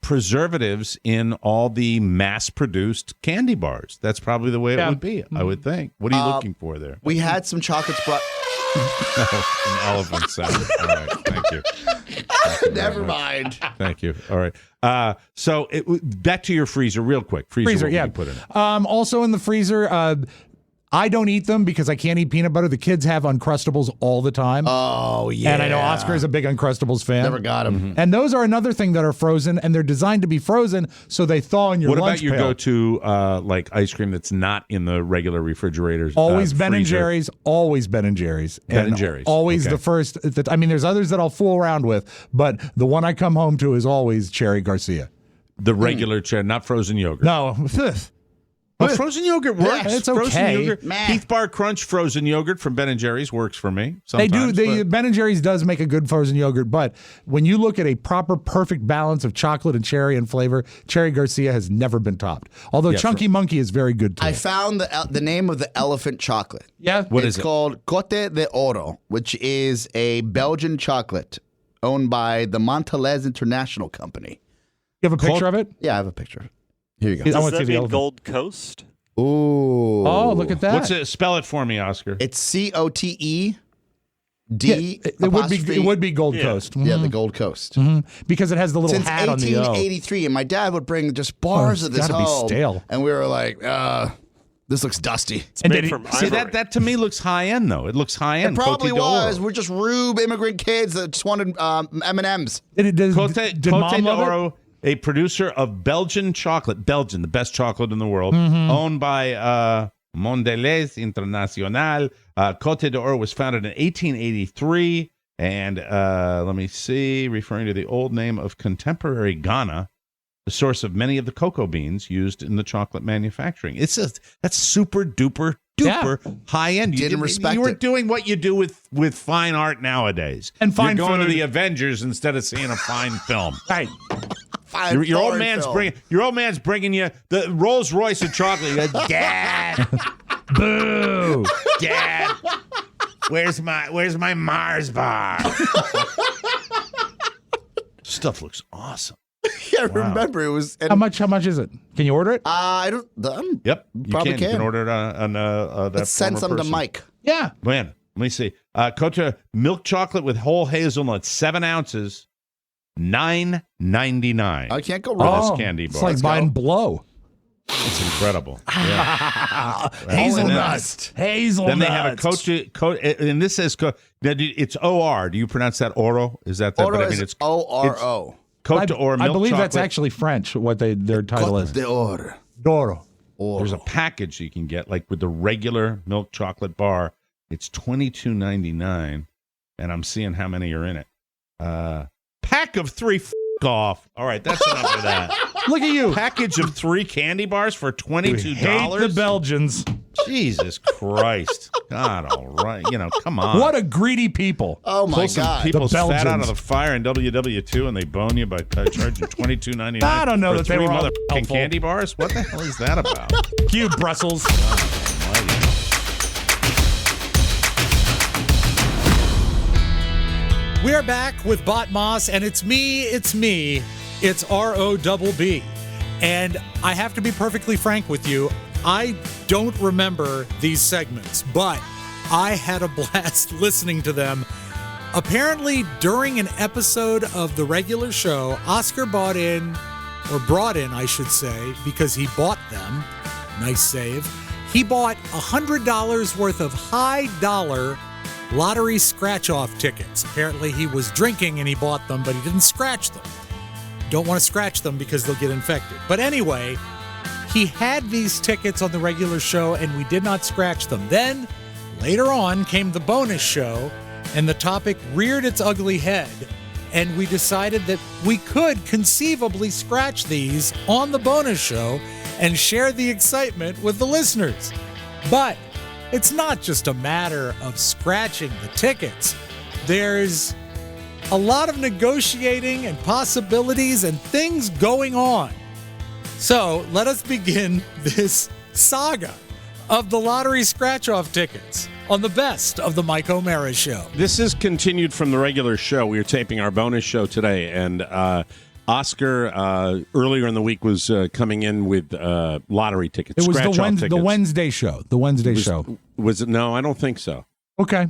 Speaker 4: preservatives in all the mass-produced candy bars. That's probably the way it would be, I would think. What are you looking for there?
Speaker 6: We had some chocolates brought.
Speaker 4: An elephant sound. All right, thank you. Thank you very
Speaker 6: Never
Speaker 4: much.
Speaker 6: mind.
Speaker 4: Thank you. All right. So back to your freezer real quick. Freezer, what would
Speaker 5: yeah.
Speaker 4: you put in it?
Speaker 5: Also in the freezer, I don't eat them because I can't eat peanut butter. The kids have Uncrustables all the time.
Speaker 6: Oh, yeah.
Speaker 5: And I know Oscar is a big Uncrustables fan.
Speaker 6: Never got them.
Speaker 5: And those are another thing that are frozen, and they're designed to be frozen so they thaw in your
Speaker 4: What
Speaker 5: lunch
Speaker 4: about your
Speaker 5: pail.
Speaker 4: go-to like ice cream that's not in the regular refrigerators?
Speaker 5: Always Ben and
Speaker 4: freezer?
Speaker 5: Jerry's. Always Ben and Jerry's.
Speaker 4: Ben and Jerry's.
Speaker 5: Always
Speaker 4: Okay.
Speaker 5: the first. I mean, there's others that I'll fool around with, but the one I come home to is always Cherry Garcia.
Speaker 4: The regular cherry, not frozen yogurt.
Speaker 5: No.
Speaker 4: Oh, frozen yogurt works.
Speaker 5: it's
Speaker 4: frozen
Speaker 5: okay.
Speaker 4: Yogurt.
Speaker 6: Meh.
Speaker 4: Heath Bar Crunch frozen yogurt from Ben and Jerry's works for me.
Speaker 5: They do.
Speaker 4: Sometimes,
Speaker 5: Ben and Jerry's does make a good frozen yogurt, but when you look at a proper, perfect balance of chocolate and cherry and flavor, Cherry Garcia has never been topped. Although Chunky Monkey is very good too.
Speaker 6: I found the name of the elephant chocolate.
Speaker 5: Yeah.
Speaker 4: What
Speaker 6: it's
Speaker 4: is it?
Speaker 6: called Côte d'Oro, which is a Belgian chocolate owned by the Mondelez International Company.
Speaker 5: You have a picture of it?
Speaker 6: Yeah, I have a picture. Here you go.
Speaker 5: I
Speaker 9: Does
Speaker 5: want to see
Speaker 9: that
Speaker 5: the
Speaker 9: mean
Speaker 5: elephant.
Speaker 9: Gold Coast?
Speaker 6: Ooh.
Speaker 5: Oh, look at that.
Speaker 4: What's it? Spell it for me, Oscar.
Speaker 6: It's COTE D.
Speaker 5: Yeah, it would be Gold Coast.
Speaker 6: Yeah, the Gold Coast.
Speaker 5: Because it has the little
Speaker 6: Since
Speaker 5: hat on the O.
Speaker 6: 1883, and my dad would bring just bars
Speaker 5: it's
Speaker 6: of this
Speaker 5: gotta be
Speaker 6: home.
Speaker 5: stale.
Speaker 6: And we were like, This looks dusty.
Speaker 5: And
Speaker 9: made
Speaker 5: did
Speaker 9: from
Speaker 4: See,
Speaker 9: ivory.
Speaker 4: that to me looks high end, though. It looks high end.
Speaker 6: It probably
Speaker 4: Cote d'Or.
Speaker 6: was. We're just rube immigrant kids that just wanted M&Ms.
Speaker 5: Did
Speaker 4: Cote
Speaker 5: Mom love it?
Speaker 4: d'Oro, a producer of Belgian chocolate. Belgian, the best chocolate in the world, owned by Mondelez International. Cote d'Or was founded in 1883. And let me see, referring to the old name of contemporary Ghana, the source of many of the cocoa beans used in the chocolate manufacturing. That's super duper high end. You
Speaker 6: Didn't respect
Speaker 4: You were
Speaker 6: it.
Speaker 4: doing what you do with fine art nowadays.
Speaker 5: And fine
Speaker 4: You're going
Speaker 5: food.
Speaker 4: to the Avengers instead of seeing a fine film.
Speaker 5: Right.
Speaker 6: Fine
Speaker 4: Your old
Speaker 6: foreign
Speaker 4: man's
Speaker 6: film.
Speaker 4: bringing you the Rolls Royce of chocolate. You go, Dad,
Speaker 5: Boo.
Speaker 4: Dad, where's my Mars bar? Stuff looks awesome.
Speaker 6: Yeah, remember it was.
Speaker 5: How much is it? Can you order it?
Speaker 6: I don't.
Speaker 4: Yep, you
Speaker 6: Probably
Speaker 4: can. You can
Speaker 6: can.
Speaker 4: order it on that.
Speaker 6: Let's send
Speaker 4: former
Speaker 6: some to
Speaker 4: person.
Speaker 6: Mike.
Speaker 5: Yeah.
Speaker 4: Man, let me see. Cote milk chocolate with whole hazelnut, 7 ounces, $9.99.
Speaker 6: I can't go
Speaker 4: for
Speaker 6: wrong.
Speaker 4: this candy bar.
Speaker 5: It's like buying blow.
Speaker 4: It's incredible. Yeah.
Speaker 5: Hazelnut. Hazelnut.
Speaker 4: Then they have a Cote, and this says it's OR. Do you pronounce that Oro? Is that
Speaker 6: Oro
Speaker 4: but I
Speaker 6: is
Speaker 4: mean, it's
Speaker 6: ORO.
Speaker 4: Cote d'Or milk
Speaker 5: I believe
Speaker 4: chocolate.
Speaker 5: that's actually French, what their title
Speaker 6: Cote
Speaker 5: is.
Speaker 6: d'Or.
Speaker 5: Doro.
Speaker 4: There's a package you can get, like with the regular milk chocolate bar. It's $22.99, and I'm seeing how many are in it. Pack of 3. Off. All right, that's enough of that.
Speaker 5: Look at you.
Speaker 4: Package of 3 candy bars for $22.
Speaker 5: Hate the Belgians.
Speaker 4: Jesus Christ. God, all right. Come on.
Speaker 5: What a greedy people.
Speaker 6: Oh my
Speaker 4: Pull some
Speaker 6: God.
Speaker 4: people's
Speaker 5: The
Speaker 4: fat out
Speaker 5: Belgians.
Speaker 4: of the fire in WW2 and they bone you by charging $22.99.
Speaker 5: I don't know
Speaker 4: for
Speaker 5: that they
Speaker 4: 3
Speaker 5: were all
Speaker 4: motherfucking
Speaker 5: helpful.
Speaker 4: candy bars. What the hell is that about?
Speaker 5: Cue Brussels.
Speaker 3: We're back with Bot Moss, and it's me, it's ROBB. And I have to be perfectly frank with you, I don't remember these segments, but I had a blast listening to them. Apparently, during an episode of the regular show, Oscar brought in, I should say, because he bought them. Nice save. He bought $100 worth of high-dollar lottery scratch-off tickets. Apparently, he was drinking and he bought them, but he didn't scratch them. Don't want to scratch them because they'll get infected. But anyway, he had these tickets on the regular show and we did not scratch them. Then, later on, came the bonus show and the topic reared its ugly head. And we decided that we could conceivably scratch these on the bonus show and share the excitement with the listeners. But it's not just a matter of scratching the tickets. There's a lot of negotiating and possibilities and things going on. So let us begin this saga of the lottery scratch-off tickets on the best of the Mike O'Mara Show.
Speaker 1: This is continued from the regular show. We are taping our bonus show today, and Oscar earlier in the week was coming in with lottery tickets.
Speaker 5: It was the
Speaker 1: scratch-off tickets.
Speaker 5: Wednesday show. The Wednesday show.
Speaker 1: Was it? No, I don't think so.
Speaker 5: Okay.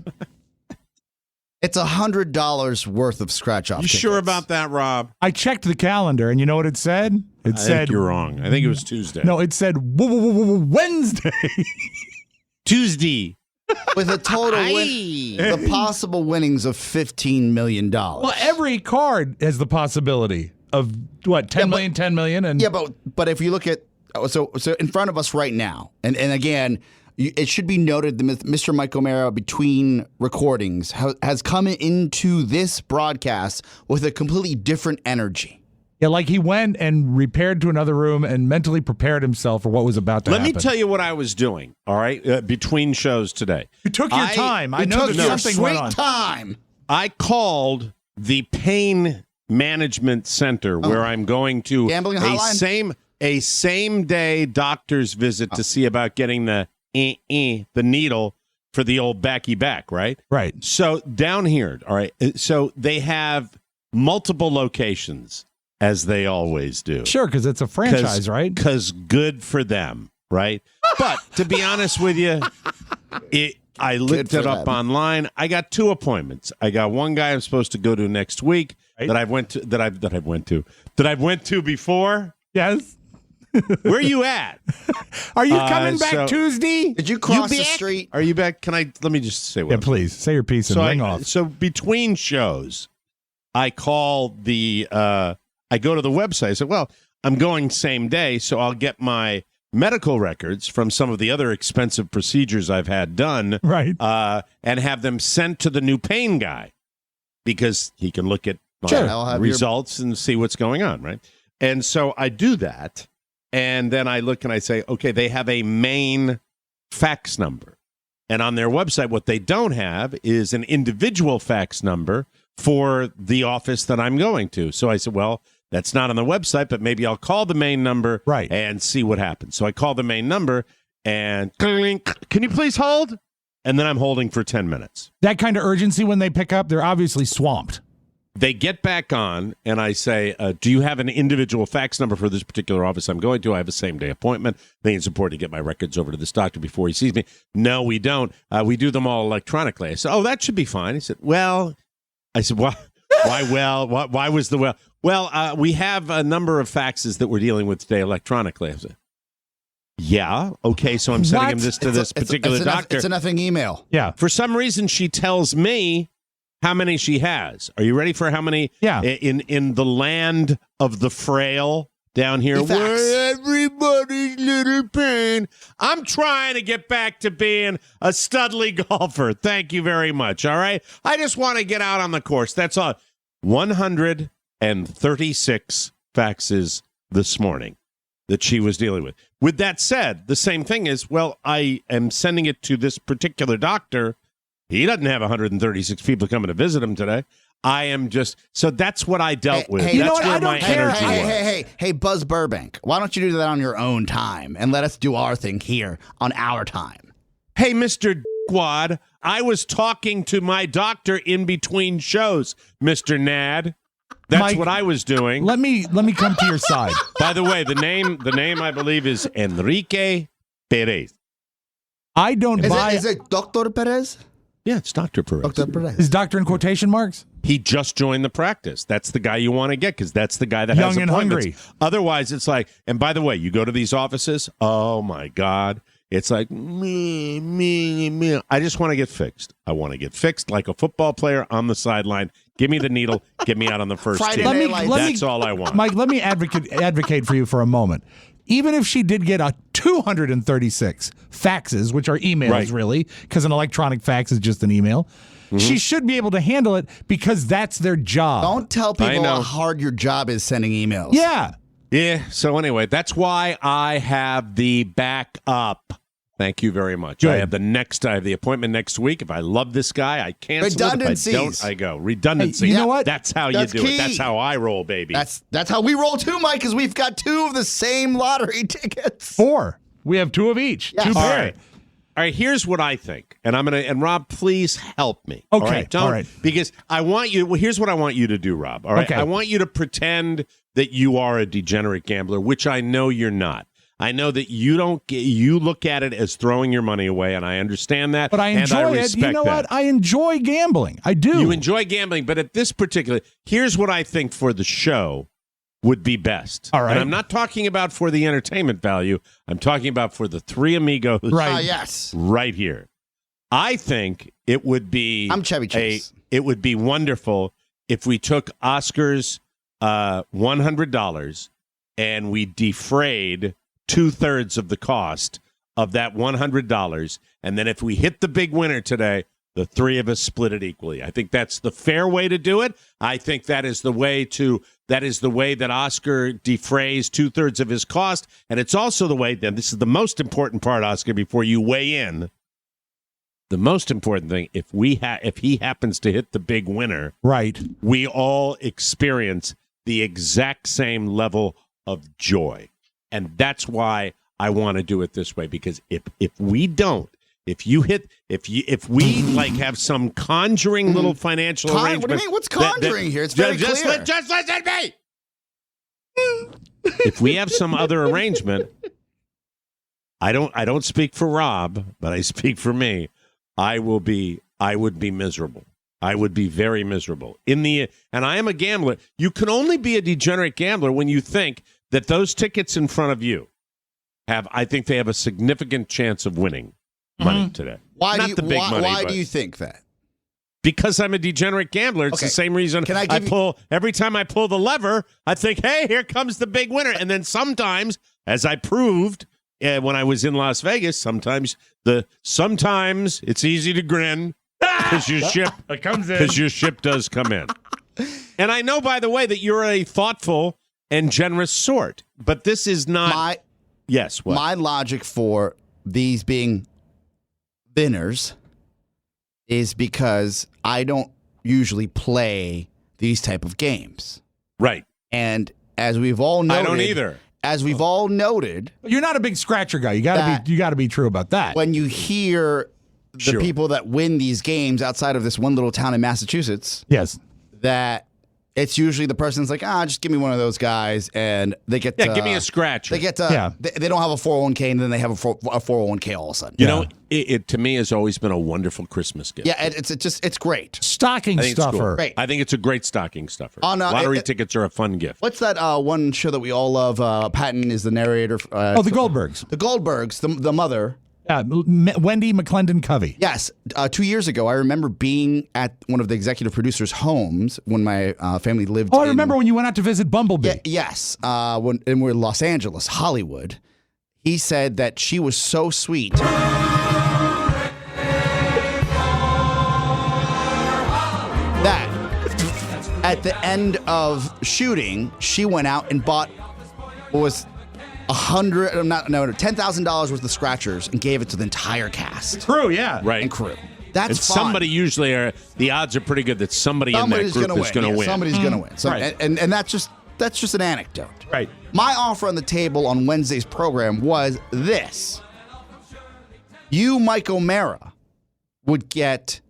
Speaker 6: It's $100 worth of scratch off.
Speaker 1: You sure about that, Rob?
Speaker 5: I checked the calendar, and you know what it said? It
Speaker 1: I
Speaker 5: said
Speaker 1: think you're wrong. I think it was Tuesday.
Speaker 5: No, it said Wednesday.
Speaker 1: Tuesday.
Speaker 6: With a total the possible winnings of $15 million.
Speaker 5: Well, every card has the possibility of what 10 million, 10 million, and
Speaker 6: Yeah, but if you look at so in front of us right now, and again, it should be noted that Mr. Mike O'Mara, between recordings, has come into this broadcast with a completely different energy.
Speaker 5: yeah, like he went and repaired to another room and mentally prepared himself for what was about to
Speaker 1: Let
Speaker 5: happen.
Speaker 1: me tell you what I was doing, all right, between shows today.
Speaker 5: You took your time. I know
Speaker 6: took
Speaker 5: that
Speaker 6: your
Speaker 5: something went
Speaker 6: sweet
Speaker 5: on.
Speaker 6: time.
Speaker 1: I called the pain management center where I'm going to
Speaker 6: Gambling hotline?
Speaker 1: a same day doctor's visit to see about getting the needle for the old backy back, right?
Speaker 5: Right.
Speaker 1: So down here, all right. So they have multiple locations, as they always do.
Speaker 5: Sure, because it's a franchise, right?
Speaker 1: Because good for them, right? But to be honest with you, I looked it up online. I got 2 appointments. I got one guy I'm supposed to go to next week that I've went to before.
Speaker 5: Yes.
Speaker 4: Where are you at?
Speaker 5: Are you coming back Tuesday?
Speaker 6: Did you cross the street?
Speaker 4: Are you back? Let me just say one.
Speaker 5: Yeah, please say your piece and ring off.
Speaker 4: So between shows, I call I go to the website. I said, well, I'm going same day, so I'll get my medical records from some of the other expensive procedures I've had done,
Speaker 5: right?
Speaker 4: And have them sent to the new pain guy because he can look at my results and see what's going on, right? And so I do that, and then I look and I say, okay, they have a main fax number. And on their website, what they don't have is an individual fax number for the office that I'm going to. So I said, well, that's not on the website, but maybe I'll call the main number and see what happens. So I call the main number and, can you please hold? And then I'm holding for 10 minutes.
Speaker 5: That kind of urgency when they pick up, they're obviously swamped.
Speaker 4: They get back on, and I say, do you have an individual fax number for this particular office I'm going to? I have a same-day appointment. I think it's important to get my records over to this doctor before he sees me. No, we don't. We do them all electronically. I said, oh, that should be fine. He said, well, I said, why well? Why was the well? Well, we have a number of faxes that we're dealing with today electronically. I said, yeah, okay, so I'm sending him this to this particular doctor.
Speaker 6: It's a nothing email.
Speaker 5: Yeah.
Speaker 4: For some reason, she tells me how many she has. Are you ready for how many?
Speaker 5: Yeah.
Speaker 4: In the land of the frail down here, where everybody's little pain. I'm trying to get back to being a studly golfer. Thank you very much. All right. I just want to get out on the course. That's all. 136 faxes this morning that she was dealing with. With that said, the same thing is, well, I am sending it to this particular doctor. He doesn't have 136 people coming to visit him today. I am just, so that's what I dealt with.
Speaker 6: Hey,
Speaker 4: that's where my energy was.
Speaker 6: Hey, Buzz Burbank, why don't you do that on your own time and let us do our thing here on our time?
Speaker 4: Hey, Mr. Wad, I was talking to my doctor in between shows, Mr. Nad. That's
Speaker 5: Mike,
Speaker 4: what I was doing.
Speaker 5: Let me come to your side.
Speaker 4: By the way, the name I believe is Enrique Perez.
Speaker 5: I don't buy.
Speaker 6: Is it Dr. Perez?
Speaker 4: Yeah, it's Dr. Perez.
Speaker 6: Dr. Perez.
Speaker 5: Is doctor in quotation marks?
Speaker 4: He just joined the practice. That's the guy you want to get because that's the guy that
Speaker 5: Young
Speaker 4: has
Speaker 5: and
Speaker 4: appointments.
Speaker 5: hungry.
Speaker 4: Otherwise, it's like, and by the way, you go to these offices, oh my God, it's like, me. I just want to get fixed. I want to get fixed like a football player on the sideline. Give me the needle. Get me out on the first team. That's all I want.
Speaker 5: Mike, let me advocate for you for a moment. Even if she did get 236 faxes, which are emails really, because an electronic fax is just an email, she should be able to handle it because that's their job.
Speaker 6: Don't tell people how hard your job is sending emails.
Speaker 5: Yeah.
Speaker 4: Yeah. So anyway, that's why I have the backup. Thank you very much.
Speaker 5: Good.
Speaker 4: I have the appointment next week. If I love this guy, I cancel
Speaker 6: Redundancies.
Speaker 4: it. If I don't, I go. Redundancy.
Speaker 5: Hey, you know what?
Speaker 4: That's how
Speaker 6: That's
Speaker 4: you do
Speaker 6: key.
Speaker 4: it. That's how I roll, baby.
Speaker 6: That's how we roll too, Mike, because we've got 2 of the same lottery tickets.
Speaker 5: 4. We have 2 of each.
Speaker 6: Yes.
Speaker 5: 2
Speaker 4: All
Speaker 5: pairs.
Speaker 4: right. All right, here's what I think. And Rob, please help me.
Speaker 5: Okay.
Speaker 4: All right. Don't,
Speaker 5: all right.
Speaker 4: Because I want you, here's what I want you to do, Rob. All right.
Speaker 5: Okay.
Speaker 4: I want you to pretend that you are a degenerate gambler, which I know you're not. I know that you look at it as throwing your money away, and I understand that.
Speaker 5: But I enjoy it. You know what? I enjoy gambling. I do.
Speaker 4: You enjoy gambling, but at this particular, here's what I think for the show would be best.
Speaker 5: All right.
Speaker 4: And I'm not talking about for the entertainment value. I'm talking about for the 3 amigos.
Speaker 5: Right.
Speaker 6: Yes.
Speaker 4: Right here. I think it would be.
Speaker 6: I'm Chevy Chase.
Speaker 4: It would be wonderful if we took Oscar's $100 and we defrayed 2/3 of the cost of that $100, and then if we hit the big winner today, the 3 of us split it equally. I think that's the fair way to do it. I think that is the way that Oscar defrays 2/3 of his cost, and it's also the way. Then this is the most important part, Oscar. Before you weigh in, the most important thing: if he happens to hit the big winner,
Speaker 5: right,
Speaker 4: we all experience the exact same level of joy. And that's why I want to do it this way, because if we don't, if we like have some conjuring little financial arrangement.
Speaker 6: What do you mean? What's conjuring here? It's very clear.
Speaker 4: Just listen to me. If we have some other arrangement, I don't speak for Rob, but I speak for me. I would be miserable. I would be very miserable. And I am a gambler. You can only be a degenerate gambler when you think
Speaker 1: that those tickets in front of you I think they have a significant chance of winning money today.
Speaker 6: Why
Speaker 1: Not
Speaker 6: do you,
Speaker 1: the big money,
Speaker 6: why
Speaker 1: but
Speaker 6: do you think that?
Speaker 1: Because I'm a degenerate gambler. It's
Speaker 6: Okay.
Speaker 1: the same reason
Speaker 6: Can I give
Speaker 1: every time I pull the lever, I think, hey, here comes the big winner. And then sometimes, as I proved when I was in Las Vegas, sometimes it's easy to grin because your ship does come in. And I know, by the way, that you're a thoughtful and generous sort, but this is not Yes, what?
Speaker 6: My logic for these being winners is because I don't usually play these type of games.
Speaker 1: Right.
Speaker 6: And as we've all noted,
Speaker 1: I don't either.
Speaker 6: As we've all noted,
Speaker 5: You're not a big scratcher guy. You gotta be true about that.
Speaker 6: when you hear the people that win these games outside of this one little town in Massachusetts,
Speaker 5: Yes.
Speaker 6: that it's usually the person's like, just give me one of those guys, and they get
Speaker 1: give me a scratcher.
Speaker 6: They get they don't have a 401k, and then they have a 401k all of a sudden.
Speaker 1: You know, it to me has always been a wonderful Christmas gift.
Speaker 6: Yeah, it's great.
Speaker 5: Stocking
Speaker 1: I think it's cool.
Speaker 5: stuffer.
Speaker 6: Great.
Speaker 1: I think it's a great stocking stuffer.
Speaker 6: Oh, no,
Speaker 1: Lottery tickets are a fun gift.
Speaker 6: What's that one show that we all love? Patton is the narrator.
Speaker 5: The Goldbergs.
Speaker 6: The Goldbergs, the mother.
Speaker 5: Wendy McClendon Covey.
Speaker 6: Yes. 2 years ago, I remember being at one of the executive producers' homes when my family lived
Speaker 5: I remember when you went out to visit Bumblebee.
Speaker 6: Yes. And we're in Los Angeles, Hollywood. He said that she was so sweet. That at the end of shooting, she went out and bought what was $10,000 worth of scratchers and gave it to the entire cast.
Speaker 5: Crew, yeah.
Speaker 1: Right.
Speaker 6: And crew. That's
Speaker 1: and
Speaker 6: fun.
Speaker 1: somebody usually the odds are pretty good that somebody's in that group is going to win.
Speaker 6: Somebody's going to win. So,
Speaker 5: Right.
Speaker 6: and that's just an anecdote.
Speaker 5: Right.
Speaker 6: My offer on the table on Wednesday's program was this. You, Mike O'Mara, would get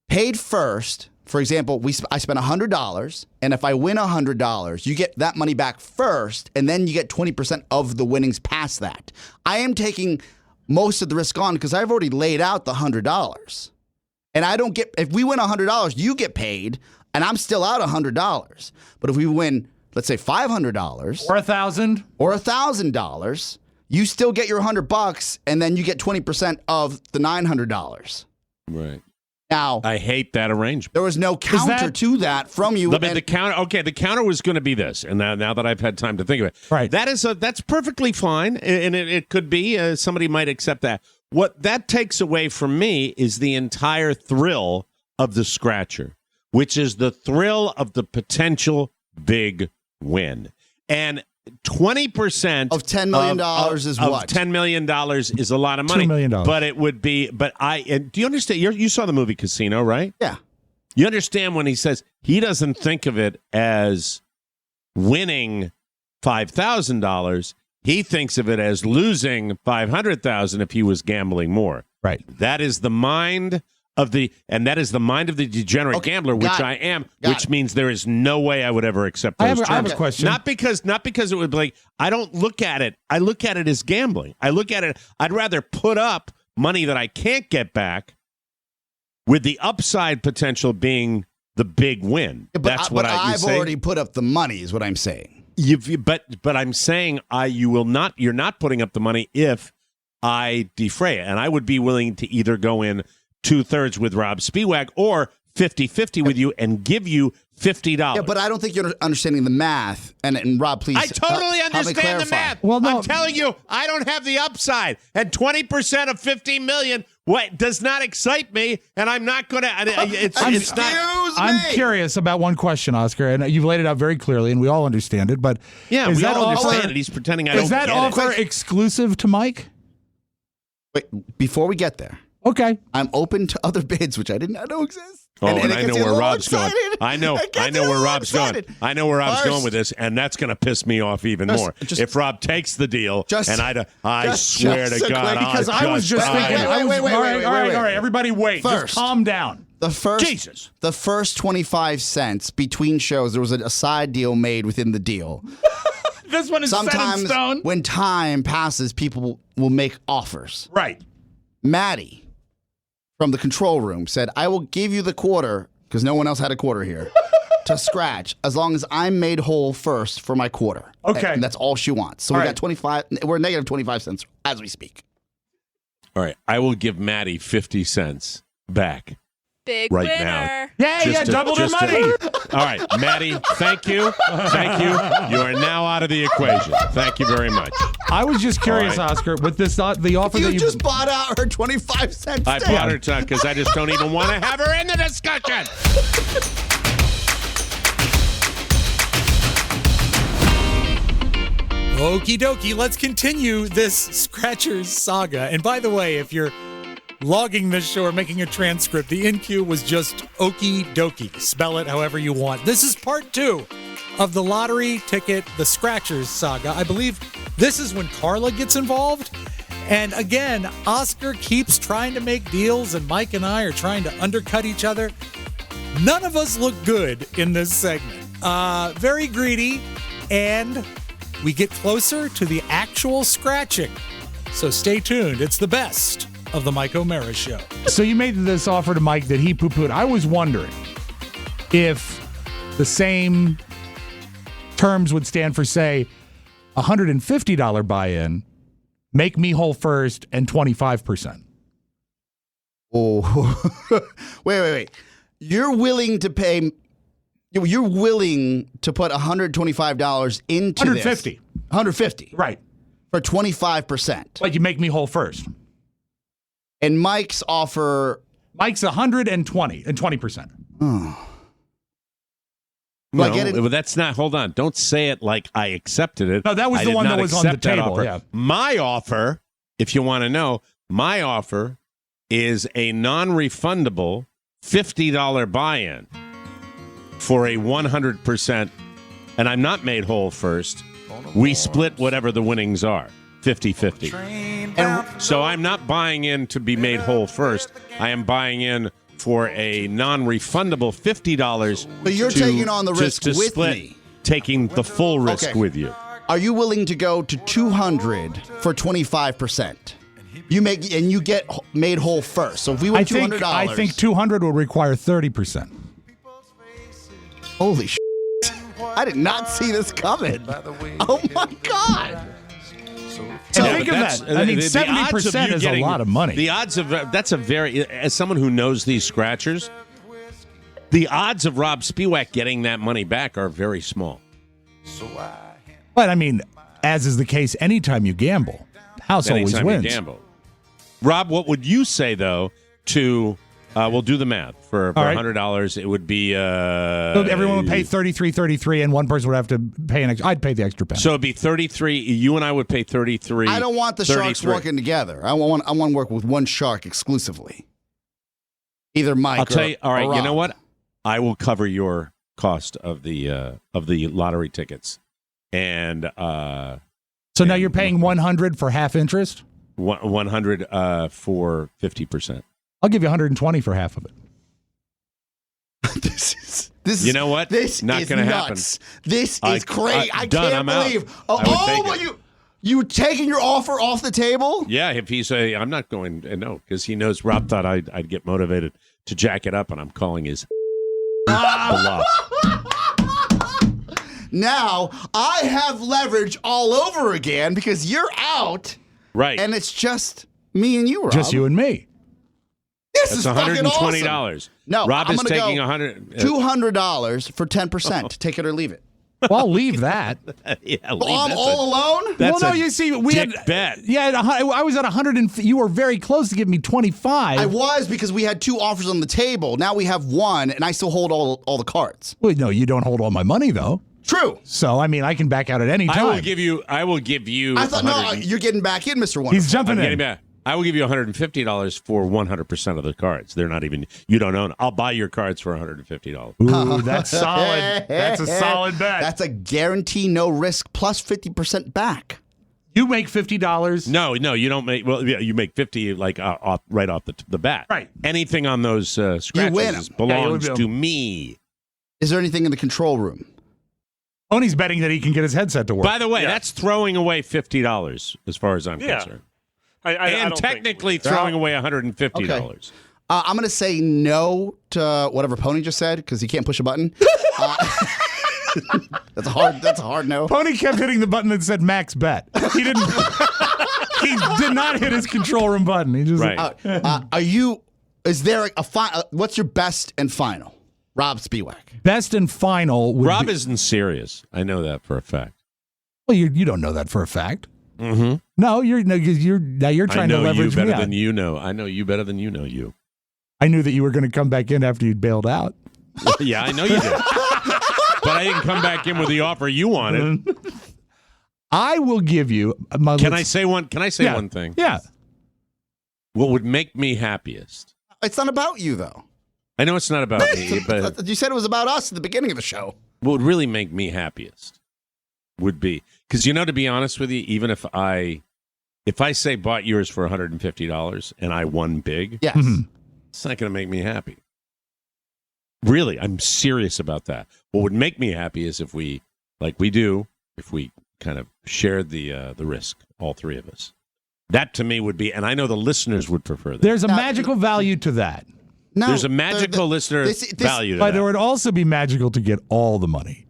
Speaker 6: paid first. For example, I spent $100, and if I win $100, you get that money back first, and then you get 20% of the winnings past that. I am taking most of the risk on because I've already laid out the $100. And I don't get, if we win $100, you get paid, and I'm still out $100. But if we win, let's say $500
Speaker 5: Or $1,000.
Speaker 6: or $1,000, you still get your $100, and then you get 20% of the $900.
Speaker 1: Right.
Speaker 6: Now,
Speaker 1: I hate that arrangement.
Speaker 6: there was no counter to that from you.
Speaker 1: The counter was going to be this, and now that I've had time to think of it,
Speaker 5: Right.
Speaker 1: That's perfectly fine, and it could be somebody might accept that. What that takes away from me is the entire thrill of the scratcher, which is the thrill of the potential big win, and 20%
Speaker 6: of $10 million is what?
Speaker 1: $10 million is a lot of money.
Speaker 5: $2 million.
Speaker 1: But it would be. But do you understand? You saw the movie Casino, right?
Speaker 6: Yeah.
Speaker 1: You understand when he says he doesn't think of it as winning $5,000. He thinks of it as losing $500,000 if he was gambling more.
Speaker 5: Right.
Speaker 1: That is the mind of the degenerate gambler, which I am, which means there is no way I would ever accept those terms.
Speaker 5: I have a question.
Speaker 1: Not because it would be like, I don't look at it. I look at it as gambling. I look at it, I'd rather put up money that I can't get back with the upside potential being the big win. That's what
Speaker 6: I've already put up the money is what I'm saying.
Speaker 1: But I'm saying you're not putting up the money if I defray it. And I would be willing to either go in 2/3 with Rob Spiewak or 50-50 with you and give you $50.
Speaker 6: Yeah, but I don't think you're understanding the math. And Rob, please.
Speaker 1: I totally
Speaker 6: help me
Speaker 1: understand the
Speaker 6: clarify.
Speaker 1: math.
Speaker 5: Well, no.
Speaker 1: I'm telling you, I don't have the upside. And 20% of $50 million does not excite me, and I'm not going to. It's not.
Speaker 5: I'm curious about one question, Oscar, and you've laid it out very clearly, and we all understand it. But
Speaker 1: Yeah,
Speaker 5: is
Speaker 1: we
Speaker 5: that
Speaker 1: all
Speaker 5: offer,
Speaker 1: understand it. He's pretending I don't
Speaker 5: is that
Speaker 1: get
Speaker 5: offer
Speaker 1: it.
Speaker 5: exclusive to Mike?
Speaker 6: Wait, before we get there,
Speaker 5: Okay.
Speaker 6: I'm open to other bids, which I did not know exist.
Speaker 1: Oh, and
Speaker 6: it
Speaker 1: I
Speaker 6: gets
Speaker 1: know
Speaker 6: you a
Speaker 1: where
Speaker 6: little
Speaker 1: Rob's going.
Speaker 6: excited.
Speaker 1: I know
Speaker 6: It gets you a
Speaker 1: where
Speaker 6: little
Speaker 1: Rob's going.
Speaker 6: excited.
Speaker 1: I know where Rob's
Speaker 6: First-
Speaker 1: going with this, and that's going to piss me off even more. If Rob takes the deal, and I swear
Speaker 6: just
Speaker 1: to
Speaker 6: so
Speaker 1: God,
Speaker 6: quick,
Speaker 5: Because I was just thinking.
Speaker 6: wait,
Speaker 5: All right. Everybody wait.
Speaker 6: First.
Speaker 5: Just calm down.
Speaker 6: The first,
Speaker 1: Jesus.
Speaker 6: The first 25 cents between shows, there was a side deal made within the deal.
Speaker 5: This one is set in
Speaker 6: Sometimes
Speaker 5: stone.
Speaker 6: when time passes, people will make offers.
Speaker 5: Right.
Speaker 6: Maddie from the control room said, I will give you the quarter, because no one else had a quarter here, to scratch as long as I'm made whole first for my quarter.
Speaker 5: Okay.
Speaker 6: And that's all she wants. So
Speaker 5: All
Speaker 6: we
Speaker 5: right.
Speaker 6: got 25. We're negative 25 cents as we speak.
Speaker 1: All right, I will give Maddie 50 cents back.
Speaker 10: Big
Speaker 1: Right
Speaker 10: winner.
Speaker 1: now.
Speaker 5: Yeah, double the money.
Speaker 1: All right, Maddie, thank you. Thank you. You are now out of the equation. Thank you very much.
Speaker 5: I was just curious,
Speaker 1: All right.
Speaker 5: Oscar, with this the offer
Speaker 6: You
Speaker 5: that you
Speaker 6: just bought out her 25 cents.
Speaker 1: I bought her time because I just don't even want to have her in the discussion.
Speaker 3: Okie dokie, let's continue this Scratchers saga. And by the way, if you're logging this show or making a transcript, the in-cue was just okie dokie. Spell it however you want. This is part 2 of the lottery ticket, the Scratchers saga. I believe this is when Carla gets involved. And again, Oscar keeps trying to make deals, and Mike and I are trying to undercut each other. None of us look good in this segment. Very greedy, and we get closer to the actual scratching. So stay tuned. It's the best of the Mike O'Mara Show.
Speaker 5: So you made this offer to Mike that he poo-pooed. I was wondering if the same terms would stand for, say, $150 buy-in, make me whole first, and 25%.
Speaker 6: Oh, wait. You're willing to pay. You're willing to put $125 into
Speaker 5: $150.
Speaker 6: this. $150.
Speaker 5: Right.
Speaker 6: For 25%.
Speaker 5: Like you make me whole first.
Speaker 6: And Mike's offer.
Speaker 5: Mike's 120 and 20%.
Speaker 6: Like
Speaker 1: No, but that's not. Hold on. Don't say it like I accepted it.
Speaker 5: No, that was
Speaker 1: I
Speaker 5: the
Speaker 1: did
Speaker 5: one
Speaker 1: not
Speaker 5: that was on the
Speaker 1: accept that
Speaker 5: table,
Speaker 1: offer.
Speaker 5: yeah.
Speaker 1: My offer, if you want to know, my offer is a non-refundable $50 buy-in for a 100%, and I'm not made whole first. We split whatever the winnings are, 50-50. And so I'm not buying in to be made whole first. I am buying in for a non-refundable $50.
Speaker 6: But you're taking on the risk
Speaker 1: to
Speaker 6: with
Speaker 1: split,
Speaker 6: me.
Speaker 1: Taking the full risk
Speaker 6: Okay.
Speaker 1: with you.
Speaker 6: Are you willing to go to 200 for 25%? You make and you get made whole first. So if we went $200,
Speaker 5: I think 200 will require 30%.
Speaker 6: Holy shit. I did not see this coming. Oh my God.
Speaker 5: So
Speaker 1: Yeah,
Speaker 5: think
Speaker 1: but
Speaker 5: of
Speaker 1: that's-
Speaker 5: that. I mean,
Speaker 1: the odds of
Speaker 5: 70%
Speaker 1: you
Speaker 5: is
Speaker 1: getting-
Speaker 5: a lot of money.
Speaker 1: The odds of that's a very, as someone who knows these scratchers, the odds of Rob Spiewak getting that money back are very small.
Speaker 5: But I mean, as is the case anytime you gamble, the house always
Speaker 1: Anytime
Speaker 5: wins.
Speaker 1: you gamble. Rob, what would you say though to? We'll do the math for
Speaker 5: All right.
Speaker 1: $100. It would be
Speaker 5: So everyone would pay $33, and one person would have to pay an extra. I'd pay the extra penny.
Speaker 1: So it'd be 33. You and I would pay 33.
Speaker 6: I don't want the sharks
Speaker 1: 33.
Speaker 6: working together. I want to work with one shark exclusively. Either Mike
Speaker 1: I'll tell you. All right,
Speaker 6: or
Speaker 1: you know
Speaker 6: Rob.
Speaker 1: what? I will cover your cost of the lottery tickets, and
Speaker 5: So now you're paying 100 for half interest?
Speaker 1: 100 for 50%.
Speaker 5: I'll give you 120 for half of it.
Speaker 6: This is
Speaker 1: You know what?
Speaker 6: This
Speaker 1: Not
Speaker 6: is
Speaker 1: gonna
Speaker 6: nuts. This
Speaker 1: I-
Speaker 6: is crazy.
Speaker 1: I-
Speaker 6: I
Speaker 1: done,
Speaker 6: can't
Speaker 1: I'm out.
Speaker 6: believe.
Speaker 1: I would take
Speaker 6: But
Speaker 1: it.
Speaker 6: you taking your offer off the table?
Speaker 1: Yeah, if he's I'm not going. No, because he knows Rob thought I'd get motivated to jack it up, and I'm calling his bluff.
Speaker 6: Now I have leverage all over again because you're out,
Speaker 1: Right,
Speaker 6: and it's just me and you, Rob.
Speaker 5: Just you and me.
Speaker 6: This
Speaker 1: that's
Speaker 6: is fucking awesome.
Speaker 1: $120.
Speaker 6: No,
Speaker 1: Rob
Speaker 6: I'm
Speaker 1: is
Speaker 6: gonna
Speaker 1: taking
Speaker 6: go
Speaker 1: 100.
Speaker 6: $200 for 10%. Take it or leave it.
Speaker 5: Well, I'll leave that.
Speaker 1: Yeah,
Speaker 6: Well, I'm all alone.
Speaker 1: That's
Speaker 5: well, no,
Speaker 1: a
Speaker 5: you see, we
Speaker 1: dick
Speaker 5: had
Speaker 1: bet.
Speaker 5: Yeah, I was at 100, and you were very close to giving me 25.
Speaker 6: I was because we had two offers on the table. Now we have one, and I still hold all the cards.
Speaker 5: Well, no, you don't hold all my money though.
Speaker 6: True.
Speaker 5: So I mean, I can back out at any time.
Speaker 1: I will give you.
Speaker 6: I thought, no, you're getting back in, Mr. Wonderful.
Speaker 5: He's jumping
Speaker 1: I'm
Speaker 5: in.
Speaker 1: getting back. I will give you $150 for 100% of the cards. They're not even. You don't own. I'll buy your cards for $150.
Speaker 5: Ooh, that's solid. That's a solid bet.
Speaker 6: That's a guarantee, no risk, plus 50% back.
Speaker 5: You make $50.
Speaker 1: No, you don't make. Well, yeah, you make 50 like right off the bat.
Speaker 5: Right.
Speaker 1: Anything on those
Speaker 6: win 'em.
Speaker 1: scratches belongs
Speaker 5: Yeah, you
Speaker 1: to
Speaker 5: win
Speaker 1: me.
Speaker 6: Is there anything in the control room?
Speaker 5: Tony's betting that he can get his headset to work.
Speaker 1: By the way, that's throwing away $50 as far as I'm
Speaker 9: Yeah.
Speaker 1: concerned.
Speaker 9: I
Speaker 1: And
Speaker 9: don't think
Speaker 1: technically
Speaker 9: we-
Speaker 1: throwing away $150.
Speaker 6: I'm going to say no to whatever Pony just said because he can't push a button. That's a hard no.
Speaker 5: Pony kept hitting the button that said max bet. He didn't. He did not hit his control room button. He just
Speaker 6: Are you? Is there a final? What's your best and final? Rob Spiewak.
Speaker 5: Best and final.
Speaker 4: Rob isn't serious. I know that for a fact.
Speaker 5: Well, you don't know that for a fact.
Speaker 4: Mm-hmm.
Speaker 5: No, you're trying to leverage
Speaker 4: me. I know you better
Speaker 5: me out.
Speaker 4: than you know. I know you better than you know you.
Speaker 5: I knew that you were going to come back in after you'd bailed out.
Speaker 4: Yeah, I know you did. But I didn't come back in with the offer you wanted.
Speaker 5: I will give you.
Speaker 4: Can I say one thing?
Speaker 5: Yeah.
Speaker 4: What would make me happiest?
Speaker 6: It's not about you, though.
Speaker 4: I know it's not about me, but
Speaker 6: you said it was about us at the beginning of the show.
Speaker 4: What would really make me happiest would be because to be honest with you, even if I say bought yours for $150 and I won big,
Speaker 6: yes,
Speaker 4: it's not going to make me happy. Really, I'm serious about that. What would make me happy is if we, like we do, if we kind of shared the risk, all three of us. That to me would be, and I know the listeners would prefer that.
Speaker 5: There's a magical value to that.
Speaker 6: No,
Speaker 4: there's a magical listener value to that.
Speaker 5: But there would also be magical to get all the money.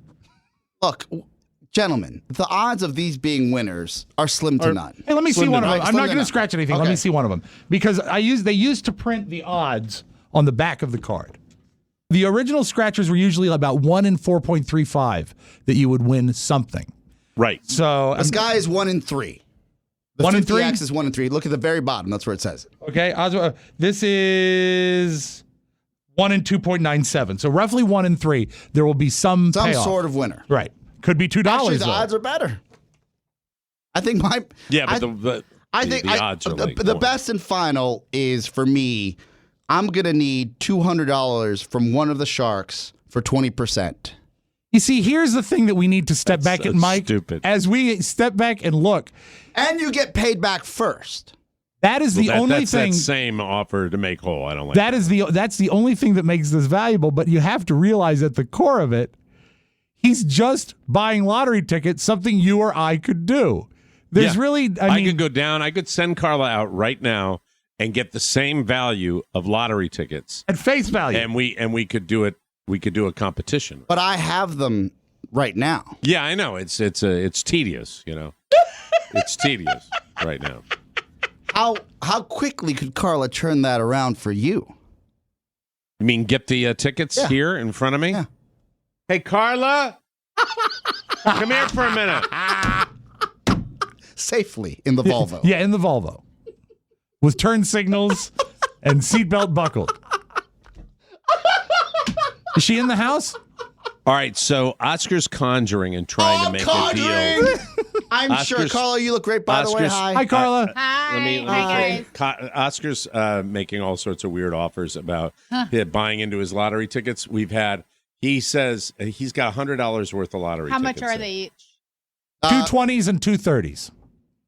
Speaker 6: Look, gentlemen, the odds of these being winners are slim to none.
Speaker 5: Hey, let me see one of them. I'm not going to
Speaker 6: scratch
Speaker 5: scratch anything.
Speaker 6: Okay.
Speaker 5: Let me see one of them. Because they used to print the odds on the back of the card. The original scratchers were usually about 1 in 4.35 that you would win something.
Speaker 4: Right.
Speaker 5: So
Speaker 6: this guy is 1 in 3. The
Speaker 5: 1 in 3?
Speaker 6: 50X is 1 in 3. Look at the very bottom. That's where it says it.
Speaker 5: Okay. This is 1 in 2.97. So roughly 1 in 3. There will be some payoff.
Speaker 6: Sort of winner.
Speaker 5: Right. Could be $2.
Speaker 6: Actually, the odds are better. I think the
Speaker 4: odds are like
Speaker 6: the best and final is for me. I'm gonna need $200 from one of the sharks for 20%.
Speaker 5: You see, here's the thing that we need to step back at, Mike.
Speaker 4: Stupid.
Speaker 5: As we step back and look,
Speaker 6: and you get paid back first.
Speaker 5: That is the only thing.
Speaker 4: That same offer to make whole. I don't like
Speaker 5: that. That's the only thing that makes this valuable. But you have to realize at the core of it, he's just buying lottery tickets, something you or I could do. There's really,
Speaker 4: I could go down. I could send Carla out right now and get the same value of lottery tickets
Speaker 5: at face value,
Speaker 4: and we could do it. We could do a competition.
Speaker 6: But I have them right now.
Speaker 4: Yeah, I know. It's tedious. It's tedious right now.
Speaker 6: How quickly could Carla turn that around for you?
Speaker 4: You mean get the tickets here in front of me?
Speaker 6: Yeah.
Speaker 4: Hey, Carla, come here for a minute.
Speaker 6: Safely in the Volvo.
Speaker 5: Yeah, in the Volvo. With turn signals and seatbelt buckled. Is she in the house?
Speaker 4: All right, so Oscar's conjuring and trying to make a deal.
Speaker 6: I'm sure, Carla, you look great, by the way. Hi.
Speaker 5: Hi, Carla.
Speaker 10: Hi.
Speaker 4: Oscar's making all sorts of weird offers about buying into his lottery tickets. He says he's got $100 worth of lottery tickets.
Speaker 11: How much are they each?
Speaker 5: 2 20s and 2 30s.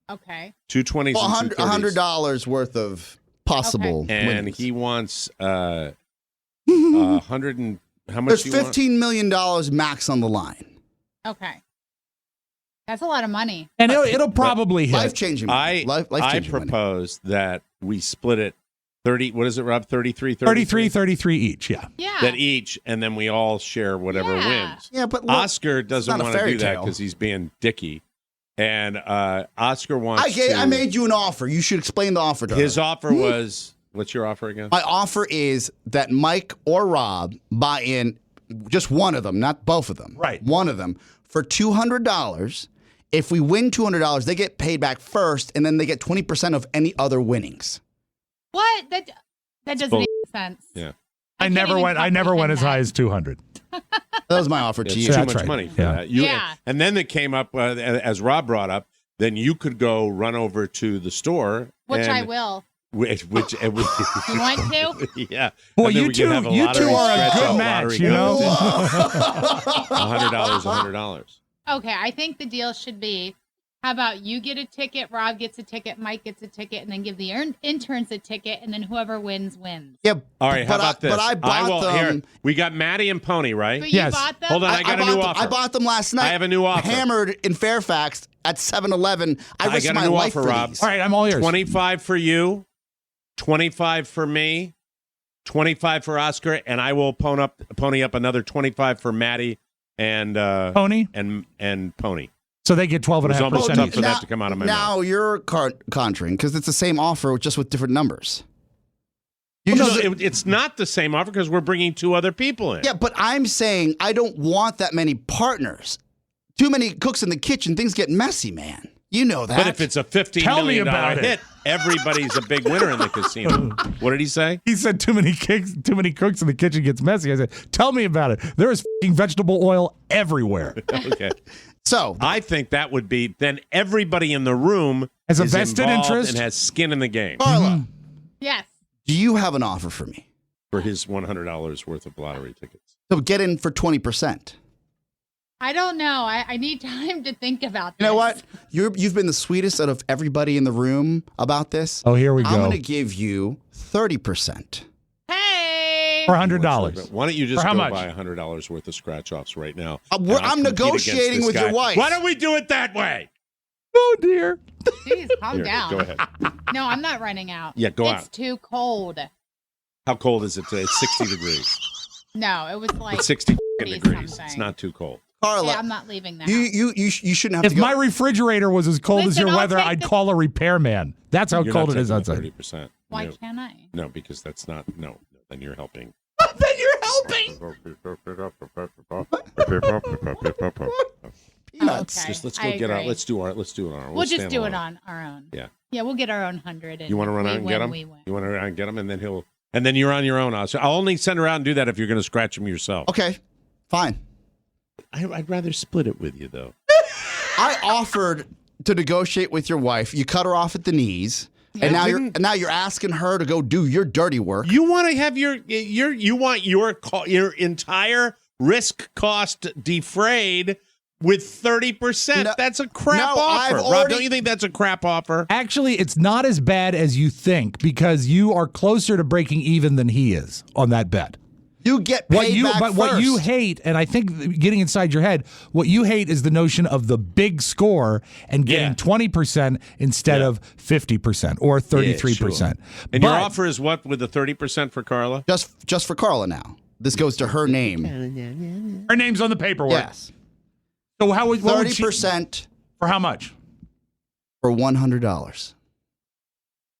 Speaker 11: Okay.
Speaker 4: 2 20s and 2 30s.
Speaker 6: $100 worth of possible
Speaker 4: and
Speaker 6: wins.
Speaker 4: he wants 100 and how much?
Speaker 6: There's $15 million max on the line.
Speaker 11: Okay. That's a lot of money.
Speaker 5: And it'll probably hit.
Speaker 6: Life-changing money.
Speaker 4: I propose that we split it 30, what is it, Rob? 33
Speaker 5: each, yeah.
Speaker 11: Yeah.
Speaker 4: That each, and then we all share whatever wins.
Speaker 6: Yeah, but look,
Speaker 4: Oscar doesn't want to do that because he's being dicky. And Oscar wants
Speaker 6: I made you an offer. You should explain the offer to
Speaker 4: his
Speaker 6: her.
Speaker 4: offer was, what's your offer again?
Speaker 6: My offer is that Mike or Rob buy in just one of them, not both of them.
Speaker 5: Right.
Speaker 6: One of them for $200. If we win $200, they get paid back first, and then they get 20% of any other winnings.
Speaker 11: What? That doesn't make sense.
Speaker 4: Yeah.
Speaker 5: I never went as high as 200.
Speaker 6: That was my offer to you.
Speaker 4: Too
Speaker 5: That's
Speaker 4: much
Speaker 5: right.
Speaker 4: money for
Speaker 5: Yeah.
Speaker 4: that.
Speaker 11: Yeah.
Speaker 4: And then it came up, as Rob brought up, then you could go run over to the store.
Speaker 11: Which
Speaker 4: and,
Speaker 11: I will.
Speaker 4: Which
Speaker 11: You want to?
Speaker 4: yeah.
Speaker 5: Well,
Speaker 4: And then
Speaker 5: you
Speaker 4: we could have
Speaker 5: two are a
Speaker 4: stretch
Speaker 5: good
Speaker 4: out
Speaker 5: match,
Speaker 4: lottery
Speaker 5: you know?
Speaker 4: $100.
Speaker 11: Okay, I think the deal should be, how about you get a ticket, Rob gets a ticket, Mike gets a ticket, and then give the interns a ticket, and then whoever wins, wins.
Speaker 6: Yeah.
Speaker 4: All right, how about this?
Speaker 6: But I bought them.
Speaker 4: Here, we got Maddie and Pony, right?
Speaker 11: But
Speaker 5: Yes.
Speaker 11: you bought them?
Speaker 4: Hold on, I got a new offer.
Speaker 6: I bought them last night.
Speaker 4: I have a new offer.
Speaker 6: Hammered in Fairfax at 7-Eleven. I risked
Speaker 4: got a
Speaker 6: my
Speaker 4: new
Speaker 6: life
Speaker 4: offer,
Speaker 6: for
Speaker 4: Rob.
Speaker 6: these.
Speaker 5: All right, I'm all ears.
Speaker 4: 25 for you, 25 for me,
Speaker 1: 25 for Oscar, and I will pony up another 25 for Maddie and
Speaker 5: Pony
Speaker 1: and Pony.
Speaker 5: So they get 12.5%.
Speaker 1: It was almost tough for that to come out of my mouth.
Speaker 6: Now you're contrang because it's the same offer just with different numbers.
Speaker 1: It's not the same offer because we're bringing 2 other people in.
Speaker 6: Yeah, but I'm saying I don't want that many partners. Too many cooks in the kitchen. Things get messy, man. You know that.
Speaker 1: But if it's a $15 million hit, everybody's a big winner in the casino. What did he say?
Speaker 5: He said too many cooks in the kitchen gets messy. I said, tell me about it. There is f***ing vegetable oil everywhere.
Speaker 1: Okay.
Speaker 6: So
Speaker 1: I think that would be then everybody in the room
Speaker 5: has a
Speaker 1: is
Speaker 5: vested
Speaker 1: involved
Speaker 5: interest
Speaker 1: and has skin in the game.
Speaker 6: Carla,
Speaker 11: Yes.
Speaker 6: do you have an offer for me?
Speaker 1: For his $100 worth of lottery tickets.
Speaker 6: So get in for 20%.
Speaker 11: I don't know. I need time to think about this.
Speaker 6: You know what? You've been the sweetest out of everybody in the room about this.
Speaker 5: Oh, here we go.
Speaker 6: I'm going to give you 30%.
Speaker 11: Hey!
Speaker 5: For $100.
Speaker 1: Why don't you just
Speaker 5: For how
Speaker 1: go
Speaker 5: much?
Speaker 1: buy $100 worth of scratch-offs right now?
Speaker 6: I'm negotiating with your wife.
Speaker 1: Why don't we do it that way?
Speaker 5: Oh, dear.
Speaker 11: Jeez, calm
Speaker 1: Here,
Speaker 11: down.
Speaker 1: go ahead.
Speaker 11: No, I'm not running out.
Speaker 1: Yeah, go
Speaker 11: It's
Speaker 1: out.
Speaker 11: too cold.
Speaker 1: How cold is it today? It's 60 degrees.
Speaker 11: No, it was like
Speaker 1: It's 60
Speaker 11: 40
Speaker 1: degrees.
Speaker 11: something.
Speaker 1: It's not too cold.
Speaker 6: Carla,
Speaker 11: Yeah, I'm not leaving that.
Speaker 6: you shouldn't have
Speaker 5: If
Speaker 6: to go.
Speaker 5: my refrigerator was as cold as
Speaker 11: Listen,
Speaker 5: your
Speaker 11: I'll
Speaker 5: weather,
Speaker 11: take
Speaker 5: I'd
Speaker 11: the-
Speaker 5: call a repairman. That's how
Speaker 1: You're
Speaker 5: cold
Speaker 1: not
Speaker 5: it is
Speaker 1: taking
Speaker 5: outside.
Speaker 1: the 30%.
Speaker 11: Why
Speaker 1: No.
Speaker 11: can't I?
Speaker 1: No, because that's not. No, then you're helping.
Speaker 6: Then you're helping. Peanuts.
Speaker 11: Okay,
Speaker 1: Just let's
Speaker 11: I
Speaker 1: go get our.
Speaker 11: agree.
Speaker 1: Let's do it on our own.
Speaker 11: We'll just
Speaker 1: stand
Speaker 11: do it
Speaker 1: alone.
Speaker 11: on our own.
Speaker 1: Yeah.
Speaker 11: Yeah, we'll get our own 100. And
Speaker 1: You want to run
Speaker 11: if
Speaker 1: out
Speaker 11: we
Speaker 1: and
Speaker 11: win,
Speaker 1: get him?
Speaker 11: We win.
Speaker 1: You want to run out and get him, and then he'll. And then you're on your own. I'll only send her out and do that if you're going to scratch him yourself.
Speaker 6: Okay, fine.
Speaker 1: I'd rather split it with you though.
Speaker 6: I offered to negotiate with your wife. You cut her off at the knees, and now you're asking her to go do your dirty work.
Speaker 1: You want to have your entire risk cost defrayed with 30%.
Speaker 6: No,
Speaker 1: That's a crap
Speaker 6: no,
Speaker 1: offer.
Speaker 6: I've
Speaker 1: Rob,
Speaker 6: already-
Speaker 1: don't you think that's a crap offer?
Speaker 5: Actually, it's not as bad as you think because you are closer to breaking even than he is on that bet.
Speaker 6: You get paid back first.
Speaker 5: What you hate, and I think getting inside your head, what you hate is the notion of the big score and getting 20% instead of 50% or 33%.
Speaker 1: And your offer is what with the 30% for Carla?
Speaker 6: Just for Carla now. This goes to her name.
Speaker 5: Her name's on the paperwork.
Speaker 6: Yes.
Speaker 5: So how would
Speaker 6: 30%
Speaker 5: for how much?
Speaker 6: For $100.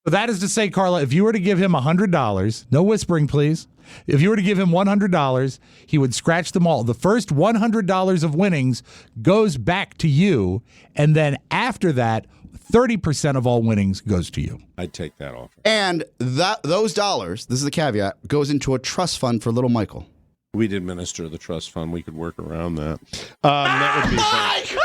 Speaker 5: So that is to say, Carla, if you were to give him $100, no whispering, please. If you were to give him $100, he would scratch them all. The first $100 of winnings goes back to you, and then after that, 30% of all winnings goes to you.
Speaker 1: I'd take that offer.
Speaker 6: And those dollars, this is the caveat, goes into a trust fund for little Michael.
Speaker 1: We'd administer the trust fund. We could work around that. That would be fun.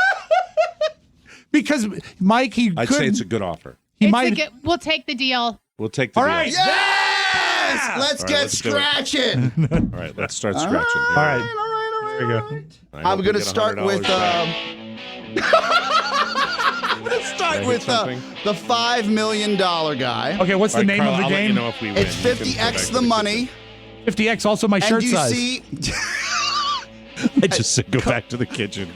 Speaker 5: Because Mike,
Speaker 1: I'd say it's a good offer.
Speaker 11: We'll take the deal.
Speaker 1: We'll take the
Speaker 5: All
Speaker 1: deal.
Speaker 5: right.
Speaker 6: Yes! Let's
Speaker 1: All right,
Speaker 6: get
Speaker 1: let's do it.
Speaker 6: scratching.
Speaker 1: All right, let's start scratching.
Speaker 5: All right. There you go.
Speaker 6: I'm going to start with let's start with the $5 million guy.
Speaker 5: Okay, what's the name of the
Speaker 1: I'll let you
Speaker 5: game?
Speaker 1: know if we win.
Speaker 6: It's
Speaker 1: You can go
Speaker 6: 50x
Speaker 1: back to
Speaker 6: the money.
Speaker 5: 50X, also my shirt
Speaker 6: And you
Speaker 5: size.
Speaker 6: see,
Speaker 1: I just said go back to the kitchen.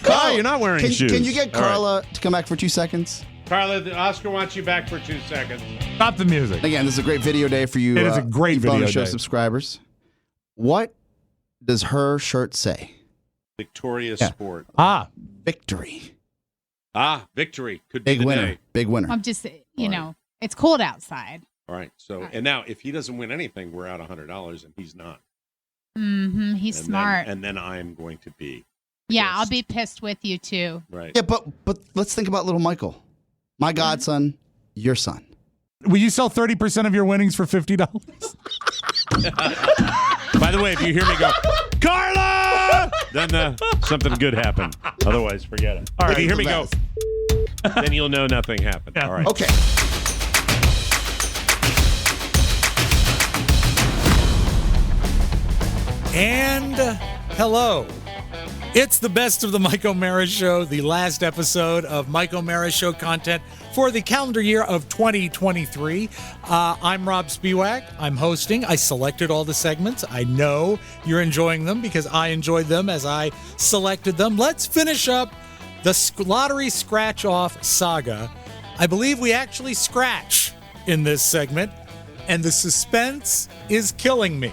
Speaker 6: Carl,
Speaker 1: you're not wearing shoes.
Speaker 6: Can you get
Speaker 1: All right.
Speaker 6: Carla to come back for 2 seconds?
Speaker 1: Carla, Oscar wants you back for 2 seconds.
Speaker 5: Stop the music.
Speaker 6: Again, this is a great video day for you.
Speaker 5: It is a great
Speaker 6: bonus
Speaker 5: video
Speaker 6: show
Speaker 5: day.
Speaker 6: subscribers. What does her shirt say?
Speaker 1: Victorious
Speaker 6: Yeah.
Speaker 1: Sport.
Speaker 6: Victory.
Speaker 1: Victory. Could be
Speaker 6: Big
Speaker 1: the
Speaker 6: winner.
Speaker 1: day.
Speaker 6: Big winner.
Speaker 11: I'm just, it's cold outside.
Speaker 1: All right. So, and now if he doesn't win anything, we're out $100, and he's not.
Speaker 11: Mm-hmm. He's
Speaker 1: And
Speaker 11: smart.
Speaker 1: and then I'm going to be
Speaker 11: Yeah, I'll
Speaker 1: pissed.
Speaker 11: be pissed with you too.
Speaker 1: right.
Speaker 6: Yeah, but let's think about little Michael. My godson, your son.
Speaker 5: Will you sell 30% of your winnings for $50?
Speaker 1: By the way, if you hear me go, Carla, then something good happened. Otherwise, forget it.
Speaker 5: All
Speaker 1: If
Speaker 5: right,
Speaker 1: you hear me
Speaker 6: the
Speaker 1: go, then you'll know nothing happened.
Speaker 5: Yeah.
Speaker 1: All right.
Speaker 6: Okay.
Speaker 3: And hello. It's the best of the Mike O'Mara Show, the last episode of Mike O'Mara Show content for the calendar year of 2023. I'm Rob Spiewak. I'm hosting. I selected all the segments. I know you're enjoying them because I enjoyed them as I selected them. Let's finish up the lottery scratch-off saga. I believe we actually scratch in this segment. and the suspense is killing me.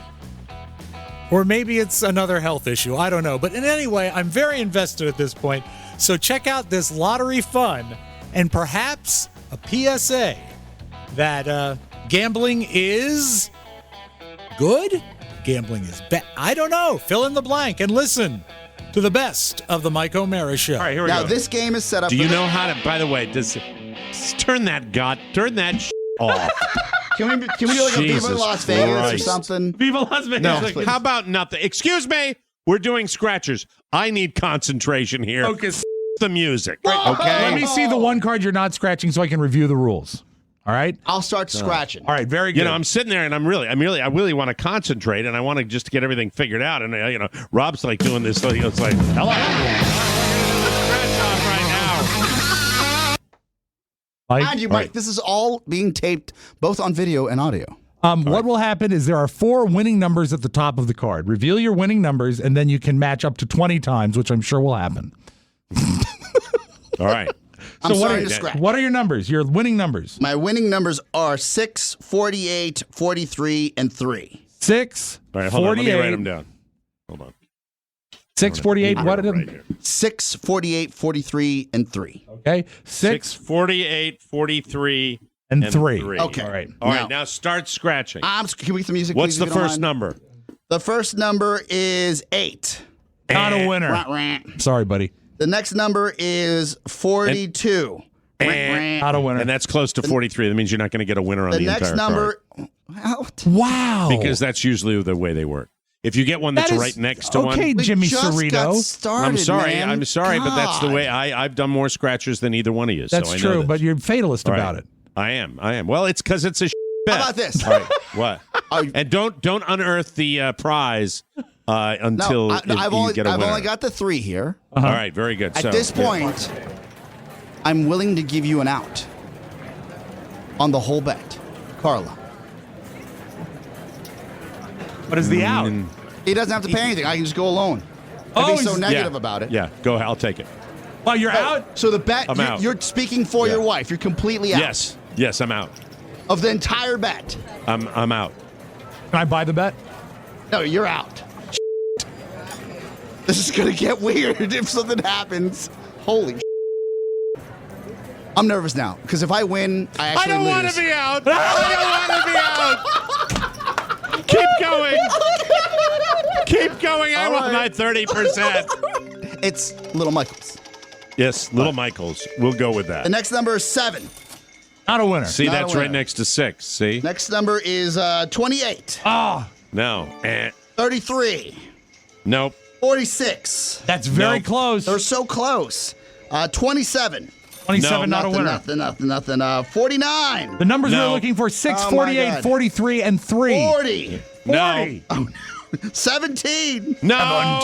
Speaker 3: Or maybe it's another health issue. I don't know. But in any way, I'm very invested at this point. So check out this lottery fun and perhaps a PSA that gambling is good? Gambling is bad. I don't know. Fill in the blank and listen to the best of the Mike O'Mara Show.
Speaker 4: All right, here we
Speaker 6: Now,
Speaker 4: go.
Speaker 6: this game is set up.
Speaker 4: Do you know how to? By the way, turn that off.
Speaker 6: Can we do like a
Speaker 4: Jesus
Speaker 6: Viva Las Vegas
Speaker 4: Christ.
Speaker 6: or something?
Speaker 5: Viva Las Vegas.
Speaker 4: No, how about nothing? Excuse me. We're doing scratchers. I need concentration here.
Speaker 5: Focus.
Speaker 4: The music. Okay.
Speaker 5: Let me see the one card you're not scratching so I can review the rules. All right?
Speaker 6: I'll start scratching.
Speaker 5: All right, very good.
Speaker 4: You know, I'm sitting there and I really want to concentrate and I want to just get everything figured out. And Rob's like doing this. So it's like, hello. Scratch off right now.
Speaker 5: Mike?
Speaker 6: Mind you, Mike, this is all being taped both on video and audio.
Speaker 5: What will happen is there are 4 winning numbers at the top of the card. Reveal your winning numbers, and then you can match up to 20 times, which I'm sure will happen.
Speaker 4: All right.
Speaker 6: I'm starting to scratch.
Speaker 5: What are your numbers? Your winning numbers?
Speaker 6: My winning numbers are 6, 48, 43, and 3.
Speaker 5: 6,
Speaker 4: All right, hold on. Let me
Speaker 5: 48.
Speaker 4: write them down. Hold on.
Speaker 5: 6, 48, what are
Speaker 4: Right
Speaker 5: them?
Speaker 4: here.
Speaker 6: 6, 48, 43, and 3.
Speaker 5: Okay,
Speaker 4: 6, 48, 43,
Speaker 5: and 3.
Speaker 6: Okay.
Speaker 5: All right.
Speaker 4: All right, now start scratching.
Speaker 6: Can we get the music?
Speaker 4: What's
Speaker 6: please,
Speaker 4: the
Speaker 6: if you don't
Speaker 4: first
Speaker 6: mind?
Speaker 4: number?
Speaker 6: The first number is 8.
Speaker 5: Not a winner.
Speaker 6: Rah, rah.
Speaker 5: Sorry, buddy.
Speaker 6: The next number is 42.
Speaker 5: Not a winner.
Speaker 4: And that's close to 43. That means you're not going to get a winner on
Speaker 6: The
Speaker 4: the
Speaker 6: next
Speaker 4: entire
Speaker 6: number.
Speaker 5: Wow.
Speaker 4: Because that's usually the way they work. If you get one that's
Speaker 5: That is-
Speaker 4: right next to one.
Speaker 5: Okay, Jimmy
Speaker 6: just got
Speaker 5: Cerrito.
Speaker 6: started,
Speaker 4: I'm sorry.
Speaker 6: man.
Speaker 4: I'm sorry, but that's the
Speaker 6: God.
Speaker 4: way I've done more scratchers than either one of you.
Speaker 5: That's
Speaker 4: so I know
Speaker 5: true,
Speaker 4: this.
Speaker 5: but you're fatalist
Speaker 4: All right.
Speaker 5: about it.
Speaker 4: I am. Well, it's because it's a bet.
Speaker 6: How about this?
Speaker 4: All right. What? And don't unearth the prize until
Speaker 6: No,
Speaker 4: you get a
Speaker 6: I've
Speaker 4: winner.
Speaker 6: only got the 3 here.
Speaker 4: All right. Very good.
Speaker 6: At
Speaker 4: So,
Speaker 6: this point, I'm willing to give you an out on the whole bet. Carla.
Speaker 5: What is the out?
Speaker 6: He doesn't have to pay anything. I can just go alone.
Speaker 5: Oh,
Speaker 6: I'd be so
Speaker 5: he's-
Speaker 6: negative
Speaker 4: yeah.
Speaker 6: about it.
Speaker 4: Yeah. Go ahead. I'll take it.
Speaker 5: Well, you're out?
Speaker 6: So the bet,
Speaker 4: I'm out.
Speaker 6: you're speaking for your wife. You're completely out.
Speaker 4: Yes. Yes. I'm out.
Speaker 6: Of the entire bet.
Speaker 4: I'm out.
Speaker 5: Can I buy the bet?
Speaker 6: No, you're out. This is going to get weird if something happens. Holy I'm nervous now because if I win, I actually
Speaker 4: don't want
Speaker 6: lose.
Speaker 4: to be out. I don't want to be out. Keep going. Keep going. I
Speaker 6: All
Speaker 4: want my
Speaker 6: right.
Speaker 4: 30%.
Speaker 6: It's Little Michaels.
Speaker 4: Yes, Little Michaels. We'll go with that.
Speaker 6: The next number is 7.
Speaker 5: Not a winner.
Speaker 4: See,
Speaker 6: Not a
Speaker 4: that's right
Speaker 6: winner.
Speaker 4: next to 6. See?
Speaker 6: Next number is 28.
Speaker 5: Ah,
Speaker 4: No.
Speaker 6: 33.
Speaker 4: Nope.
Speaker 6: 46.
Speaker 5: that's very
Speaker 4: Nope.
Speaker 5: close.
Speaker 6: They're so close. 27.
Speaker 5: 27, not a winner.
Speaker 6: Nothing. 49.
Speaker 5: The numbers
Speaker 4: No.
Speaker 5: we're looking for 6,
Speaker 6: Oh, my
Speaker 5: 48,
Speaker 6: God.
Speaker 5: 43, and 3.
Speaker 6: 40.
Speaker 4: No.
Speaker 6: 17.
Speaker 4: No.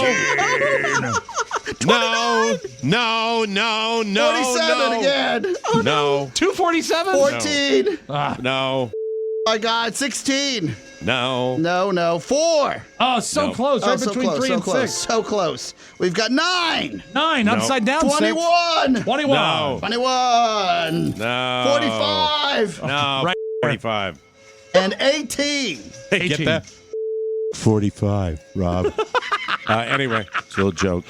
Speaker 4: No. No. No. No.
Speaker 6: 47
Speaker 4: no.
Speaker 6: again.
Speaker 4: No.
Speaker 5: 247?
Speaker 6: 14.
Speaker 4: No.
Speaker 6: My God, 16.
Speaker 4: No.
Speaker 6: No. 4.
Speaker 5: Oh, so
Speaker 4: No.
Speaker 5: close. Right
Speaker 6: so
Speaker 5: between
Speaker 6: close,
Speaker 5: 3
Speaker 6: so
Speaker 5: and
Speaker 6: close,
Speaker 5: 6.
Speaker 6: so close. We've got 9.
Speaker 5: 9, upside down 6.
Speaker 6: 21.
Speaker 5: 21.
Speaker 4: No.
Speaker 6: 21.
Speaker 4: No.
Speaker 6: 45.
Speaker 4: No.
Speaker 5: Right.
Speaker 4: 45.
Speaker 6: And 18.
Speaker 4: Hey,
Speaker 5: 18.
Speaker 4: get that? 45, Rob. Anyway, it's a little joke.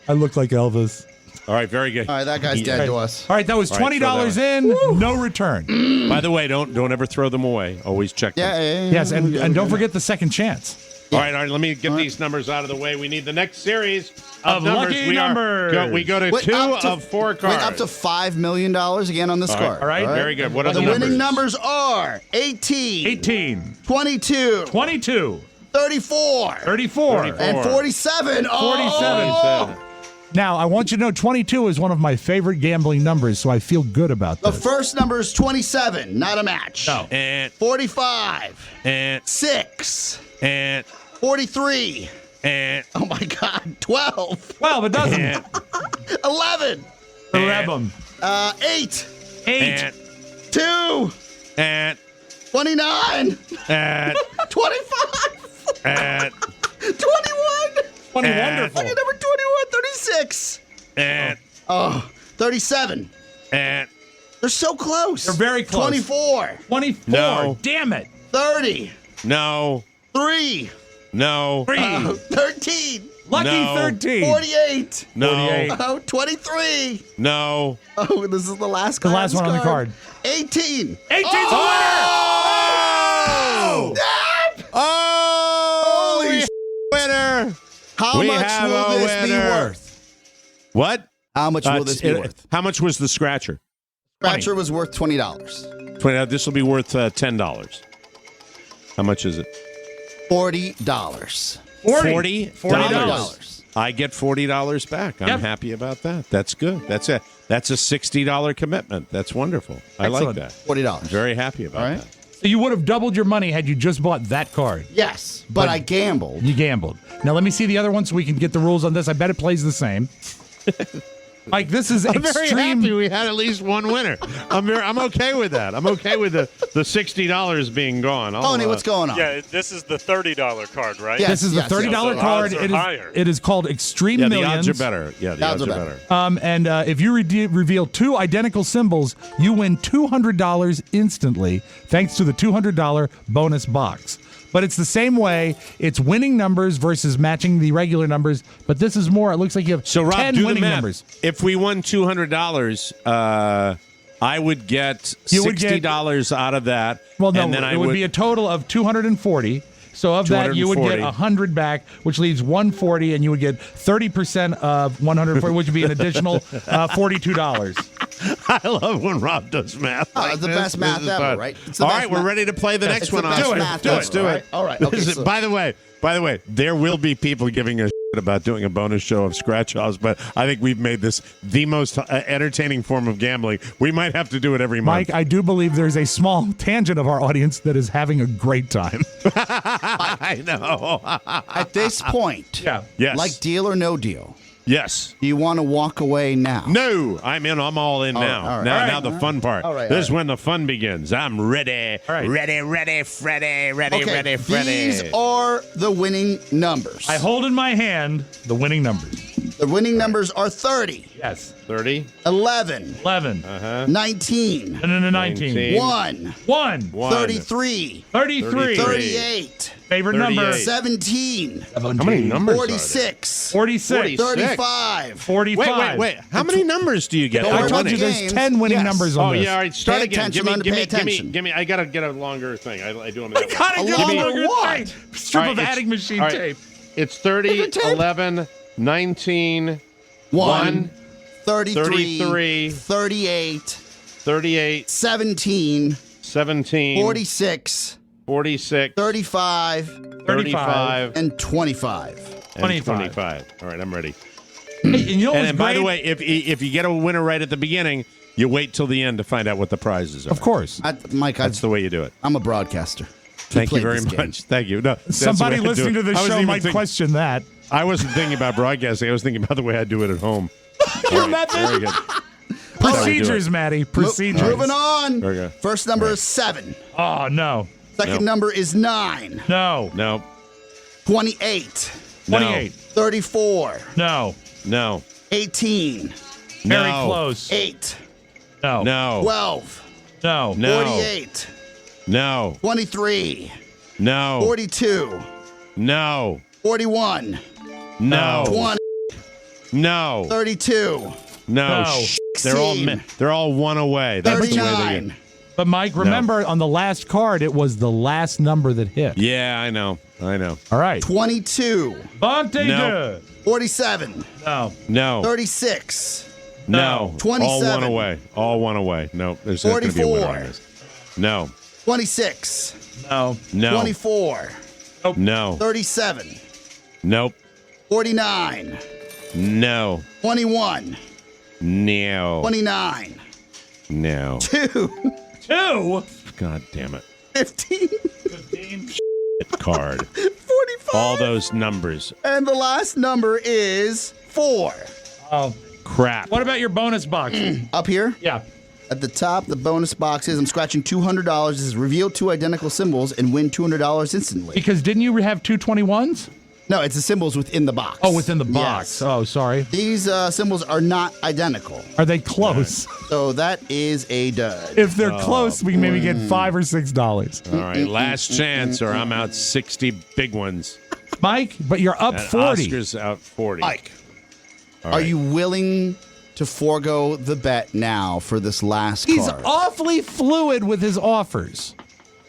Speaker 5: I look like Elvis.
Speaker 4: All right, very good.
Speaker 6: All right, that guy's dead to us.
Speaker 5: All right, that was
Speaker 4: All right,
Speaker 5: $20
Speaker 4: throw
Speaker 5: in, no return.
Speaker 4: By the way, don't ever throw them away. Always check them.
Speaker 6: Yeah.
Speaker 5: Yes, and don't forget the second chance.
Speaker 4: All right. Let me get these numbers out of the way. We need the next series
Speaker 5: Of
Speaker 4: numbers.
Speaker 5: lucky
Speaker 4: We
Speaker 5: numbers.
Speaker 4: go to
Speaker 6: Wait,
Speaker 4: 2
Speaker 6: up to-
Speaker 4: of 4 cards.
Speaker 6: Went up to $5 million again on this card.
Speaker 5: All right,
Speaker 4: Very good. What are
Speaker 6: The
Speaker 4: the
Speaker 6: winning
Speaker 4: numbers?
Speaker 6: numbers are 18,
Speaker 5: 18,
Speaker 6: 22,
Speaker 5: 22,
Speaker 6: 34,
Speaker 5: 34,
Speaker 6: and 47.
Speaker 5: 47. Now, I want you to know 22 is one of my favorite gambling numbers, so I feel good about
Speaker 6: The
Speaker 5: this.
Speaker 6: first number is 27, not a match.
Speaker 5: No.
Speaker 4: And
Speaker 6: 45,
Speaker 4: and
Speaker 6: 6,
Speaker 4: and
Speaker 6: 43.
Speaker 4: and
Speaker 6: Oh my God, 12,
Speaker 5: 12, it doesn't.
Speaker 4: and
Speaker 6: 11,
Speaker 5: 11,
Speaker 6: 8,
Speaker 5: 8,
Speaker 6: 2,
Speaker 4: and
Speaker 6: 29,
Speaker 4: and
Speaker 6: 25,
Speaker 4: and
Speaker 6: 21.
Speaker 5: 20,
Speaker 4: And-
Speaker 5: wonderful.
Speaker 6: Number 21, 36.
Speaker 4: and
Speaker 6: 37.
Speaker 4: and
Speaker 6: They're so close.
Speaker 5: They're very close.
Speaker 6: 24.
Speaker 5: 24,
Speaker 4: No.
Speaker 5: damn it.
Speaker 6: 30.
Speaker 4: No.
Speaker 6: 3.
Speaker 4: No.
Speaker 6: 13.
Speaker 5: Lucky
Speaker 4: No.
Speaker 5: 13.
Speaker 6: 48.
Speaker 4: No.
Speaker 5: 48.
Speaker 6: Oh, 23.
Speaker 4: No.
Speaker 6: Oh, this is the last
Speaker 5: The
Speaker 6: card.
Speaker 5: last one on the card.
Speaker 6: 18.
Speaker 5: 18's a
Speaker 4: Oh! Oh!
Speaker 6: Holy
Speaker 4: winner!
Speaker 6: How
Speaker 4: We
Speaker 6: much
Speaker 4: have
Speaker 6: will
Speaker 4: a
Speaker 6: this be
Speaker 4: winner.
Speaker 6: worth?
Speaker 4: What?
Speaker 6: How much will this be worth?
Speaker 4: How much was the scratcher?
Speaker 6: Scratcher was worth $20.
Speaker 4: This will be worth $10. How much is it?
Speaker 6: $40.
Speaker 4: $40. I get $40 back. I'm
Speaker 5: Yep.
Speaker 4: happy about that. That's good. That's a $60 commitment. That's wonderful. I like
Speaker 5: Excellent.
Speaker 4: that.
Speaker 6: $40.
Speaker 4: Very happy about
Speaker 6: All right.
Speaker 4: that.
Speaker 5: So you would have doubled your money had you just bought that card.
Speaker 6: Yes, but I gambled.
Speaker 5: You gambled. Now let me see the other one so we can get the rules on this. I bet it plays the same. Mike, this is
Speaker 4: I'm very
Speaker 5: extreme.
Speaker 4: happy we had at least one winner. I'm okay with that. I'm okay with the $60 being gone.
Speaker 6: Tony, what's going on?
Speaker 9: Yeah, this is the $30 card, right?
Speaker 6: Yes.
Speaker 5: This is the $30
Speaker 9: So the
Speaker 5: card.
Speaker 9: odds are
Speaker 5: It
Speaker 9: higher.
Speaker 5: is called Extreme
Speaker 4: Yeah, the
Speaker 5: Millions.
Speaker 4: odds are better. Yeah, the odds are better.
Speaker 5: And if you reveal 2 identical symbols, you win $200 instantly, thanks to the $200 bonus box. But it's the same way. It's winning numbers versus matching the regular numbers. But this is more. It looks like you have
Speaker 4: So, Rob,
Speaker 5: 10
Speaker 4: do the
Speaker 5: winning
Speaker 4: math.
Speaker 5: numbers.
Speaker 4: If we won $200, I would get
Speaker 5: You would get-
Speaker 4: $60 out of that.
Speaker 5: Well, no,
Speaker 4: and then
Speaker 5: it would be a total of 240. So of that, you would get
Speaker 4: 240.
Speaker 5: 100 back, which leaves 140, and you would get 30% of 140, which would be an additional $42.
Speaker 4: I love when Rob does math.
Speaker 6: Oh,
Speaker 4: like
Speaker 6: it's the
Speaker 4: this.
Speaker 6: best
Speaker 4: This
Speaker 6: math
Speaker 4: is
Speaker 6: ever,
Speaker 4: fun.
Speaker 6: right? It's the
Speaker 4: All
Speaker 6: best
Speaker 4: right, we're
Speaker 6: math.
Speaker 4: ready to play the next
Speaker 6: It's
Speaker 4: one.
Speaker 6: the best
Speaker 4: Do it.
Speaker 6: math
Speaker 4: Do
Speaker 6: ever,
Speaker 4: it. Do
Speaker 6: right?
Speaker 4: it.
Speaker 6: All right, okay,
Speaker 4: This is-
Speaker 6: so-
Speaker 4: By the way, there will be people giving a shit about doing a bonus show of scratch offs, but I think we've made this the most entertaining form of gambling. We might have to do it every month.
Speaker 5: Mike, I do believe there's a small tangent of our audience that is having a great time.
Speaker 4: I know.
Speaker 6: At this point,
Speaker 4: Yes.
Speaker 6: like Deal or No Deal,
Speaker 4: Yes.
Speaker 6: do you want to walk away now?
Speaker 4: No, I'm in. I'm all in now.
Speaker 6: all right.
Speaker 4: Now the fun part.
Speaker 6: All right,
Speaker 4: This is
Speaker 6: all right.
Speaker 4: when the fun begins. I'm ready.
Speaker 5: right.
Speaker 4: Ready, Freddy. Ready,
Speaker 6: Okay,
Speaker 4: Freddy.
Speaker 6: these are the winning numbers.
Speaker 5: I hold in my hand the winning numbers.
Speaker 6: The winning numbers are 30,
Speaker 5: Yes.
Speaker 4: 30.
Speaker 6: 11,
Speaker 5: 11.
Speaker 6: 19,
Speaker 5: And then the 19.
Speaker 6: 1,
Speaker 5: 1.
Speaker 6: 33,
Speaker 5: 33.
Speaker 6: 38,
Speaker 5: Favorite number.
Speaker 4: 38.
Speaker 6: 17,
Speaker 4: How many numbers?
Speaker 6: 46,
Speaker 5: 46.
Speaker 6: 35.
Speaker 5: 45.
Speaker 4: Wait. How many numbers do you get?
Speaker 6: The
Speaker 5: I
Speaker 6: order
Speaker 5: told
Speaker 6: of
Speaker 5: you there's
Speaker 6: games,
Speaker 5: 10 winning
Speaker 6: yes.
Speaker 5: numbers on
Speaker 4: Oh
Speaker 5: this.
Speaker 4: yeah, all right. Start
Speaker 6: Pay
Speaker 4: again.
Speaker 6: attention,
Speaker 4: Give
Speaker 6: Learn to pay attention.
Speaker 4: me. I gotta get a longer thing. I do them that way.
Speaker 5: Gotta get
Speaker 6: Along
Speaker 5: a
Speaker 6: with
Speaker 5: longer
Speaker 6: what?
Speaker 5: tape. Strip
Speaker 4: All
Speaker 5: of
Speaker 4: right,
Speaker 5: adding machine
Speaker 4: all right.
Speaker 5: tape.
Speaker 4: It's 30, 11, 19,
Speaker 6: 1,
Speaker 4: 33,
Speaker 6: 33, 38,
Speaker 4: 38,
Speaker 6: 17,
Speaker 4: 17,
Speaker 6: 46,
Speaker 4: 46,
Speaker 6: 35,
Speaker 4: 35,
Speaker 6: and 25.
Speaker 4: and
Speaker 5: 25.
Speaker 4: 25. All right, I'm ready.
Speaker 5: Hey, and you know what's
Speaker 4: And by the
Speaker 5: great?
Speaker 4: way, if you get a winner right at the beginning, you wait till the end to find out what the prizes are.
Speaker 5: Of course.
Speaker 6: Mike,
Speaker 4: That's the way you do it.
Speaker 6: I'm a broadcaster.
Speaker 4: Thank you
Speaker 6: played
Speaker 4: very
Speaker 6: this game.
Speaker 4: much. Thank you. No, that's the
Speaker 5: Somebody
Speaker 4: way I do
Speaker 5: listening
Speaker 4: it.
Speaker 5: to
Speaker 4: I
Speaker 5: this
Speaker 4: wasn't
Speaker 5: show
Speaker 4: even
Speaker 5: might
Speaker 4: thinking-
Speaker 5: question that.
Speaker 4: I wasn't thinking about broadcasting. I was thinking about the way I do it at home.
Speaker 5: Your
Speaker 4: All right,
Speaker 5: method?
Speaker 4: Very good.
Speaker 5: Procedures, Maddie. Procedures.
Speaker 6: Moving on.
Speaker 4: Very good.
Speaker 6: First number is 7.
Speaker 5: Oh, no.
Speaker 6: Second
Speaker 4: No.
Speaker 6: number is 9.
Speaker 5: No.
Speaker 4: No.
Speaker 6: 28.
Speaker 5: 28.
Speaker 6: 34.
Speaker 5: No.
Speaker 4: No.
Speaker 6: 18.
Speaker 5: Very
Speaker 4: No.
Speaker 5: close.
Speaker 6: 8.
Speaker 5: No.
Speaker 4: No.
Speaker 6: 12.
Speaker 5: No.
Speaker 4: No.
Speaker 6: 48.
Speaker 4: No.
Speaker 6: 23.
Speaker 4: No.
Speaker 6: 42.
Speaker 4: No.
Speaker 6: 41.
Speaker 4: No.
Speaker 6: 20.
Speaker 4: No.
Speaker 6: 32.
Speaker 4: No.
Speaker 5: No.
Speaker 4: Shh. They're all one away. That's the way they
Speaker 6: 39.
Speaker 4: get.
Speaker 5: But, Mike, remember, on the last card, it was the last number that hit.
Speaker 4: Yeah, I know.
Speaker 5: All right.
Speaker 6: 22.
Speaker 5: Bonte
Speaker 4: No.
Speaker 6: 47.
Speaker 5: No.
Speaker 4: No.
Speaker 6: 36.
Speaker 4: No.
Speaker 6: 27.
Speaker 4: All one away. All one away. No. There's not going to be a winner on this. No.
Speaker 6: 26.
Speaker 5: No.
Speaker 4: No.
Speaker 6: 24.
Speaker 4: No.
Speaker 6: 37.
Speaker 4: Nope.
Speaker 6: 49.
Speaker 4: No.
Speaker 6: 21.
Speaker 4: No.
Speaker 6: 29.
Speaker 4: No.
Speaker 6: 2.
Speaker 5: 2.
Speaker 4: God damn it.
Speaker 6: 15.
Speaker 5: 15.
Speaker 4: Card.
Speaker 6: 45.
Speaker 4: All those numbers.
Speaker 6: And the last number is 4.
Speaker 5: Oh.
Speaker 4: Crap.
Speaker 5: What about your bonus box?
Speaker 6: Up here
Speaker 5: Yeah.
Speaker 6: at the top, the bonus box is I'm scratching $200. This is reveal 2 identical symbols and win $200 instantly.
Speaker 5: Because didn't you have 2 21s?
Speaker 6: No, it's the symbols within the box.
Speaker 5: Oh, within the box.
Speaker 6: Yes.
Speaker 5: Oh, sorry.
Speaker 6: These symbols are not identical.
Speaker 5: Are they close?
Speaker 6: So that is a dud.
Speaker 5: If they're close, we can maybe get $5 or $6.
Speaker 4: All right, last chance, or I'm out 60 big ones.
Speaker 5: Mike, but you're up
Speaker 4: And
Speaker 5: 40.
Speaker 4: Oscar's out 40.
Speaker 6: Mike,
Speaker 4: All
Speaker 6: are
Speaker 4: right.
Speaker 6: you willing to forego the bet now for this last
Speaker 5: He's
Speaker 6: card?
Speaker 5: awfully fluid with his offers.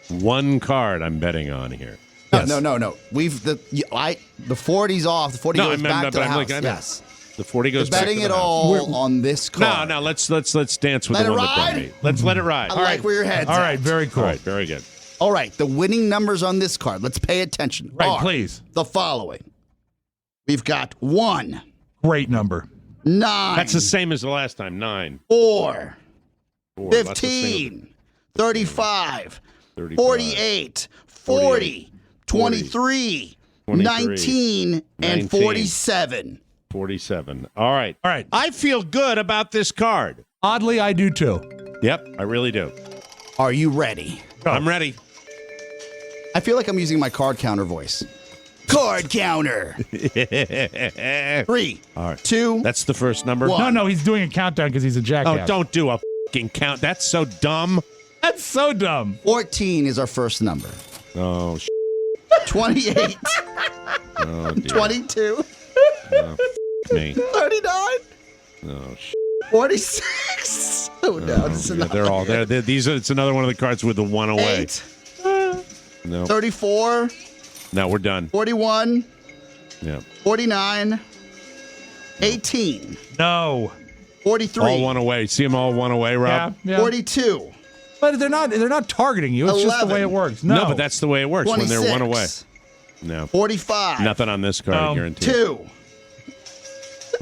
Speaker 4: One card I'm betting on here.
Speaker 6: No. We've the 40's off. The 40
Speaker 4: No,
Speaker 6: goes back to the
Speaker 4: I'm
Speaker 6: house.
Speaker 4: like, I know.
Speaker 6: Yes.
Speaker 4: The 40 goes back to
Speaker 6: Betting
Speaker 4: the
Speaker 6: it
Speaker 4: house.
Speaker 6: all on this card.
Speaker 4: No, let's dance with
Speaker 6: Let
Speaker 4: the
Speaker 6: it
Speaker 4: one that
Speaker 6: ride?
Speaker 4: don't me. Let's let it ride.
Speaker 6: I like where your head's
Speaker 5: All
Speaker 6: at.
Speaker 5: right, very cool.
Speaker 4: All right, very good.
Speaker 6: All right, the winning numbers on this card, let's pay attention.
Speaker 5: Right,
Speaker 6: are
Speaker 5: please.
Speaker 6: The following. We've got 1,
Speaker 5: Great number.
Speaker 6: 9.
Speaker 4: That's the same as the last time. 9.
Speaker 6: 4,
Speaker 4: Four. Lots of
Speaker 6: 15, 35,
Speaker 4: 35,
Speaker 6: 48, 40, 23, 19, and
Speaker 4: 19.
Speaker 6: 47.
Speaker 4: 47. All right.
Speaker 5: All right.
Speaker 4: I feel good about this card.
Speaker 5: Oddly, I do too.
Speaker 4: Yep, I really do.
Speaker 6: Are you ready?
Speaker 4: I'm ready.
Speaker 6: I feel like I'm using my card counter voice. Card counter. 3,
Speaker 4: All right.
Speaker 6: 2,
Speaker 4: That's the first number.
Speaker 6: One.
Speaker 5: No, he's doing a countdown because he's a
Speaker 4: Oh,
Speaker 5: jackass.
Speaker 4: don't do a fucking count. That's so dumb.
Speaker 5: That's so dumb.
Speaker 6: 14 is our first number.
Speaker 4: Oh,
Speaker 6: 28,
Speaker 4: oh dear.
Speaker 6: 22,
Speaker 4: Me.
Speaker 6: 39,
Speaker 4: Oh,
Speaker 6: 46. Oh, no. This is
Speaker 4: yeah,
Speaker 6: not
Speaker 4: they're all there. These are. It's another one of the cards with the one away.
Speaker 6: 8,
Speaker 4: No,
Speaker 6: 34,
Speaker 4: no, we're done.
Speaker 6: 41,
Speaker 4: Yeah,
Speaker 6: 49, 18,
Speaker 5: No.
Speaker 6: 43,
Speaker 4: all one away. See them all one away, Rob.
Speaker 5: Yeah.
Speaker 6: 42,
Speaker 5: But they're not targeting you. It's just the
Speaker 6: 11.
Speaker 5: way it works.
Speaker 4: No,
Speaker 5: No,
Speaker 4: but that's the way it works
Speaker 6: 26,
Speaker 4: when they're one away. No,
Speaker 6: 45,
Speaker 4: nothing on this card. I guarantee.
Speaker 6: 2,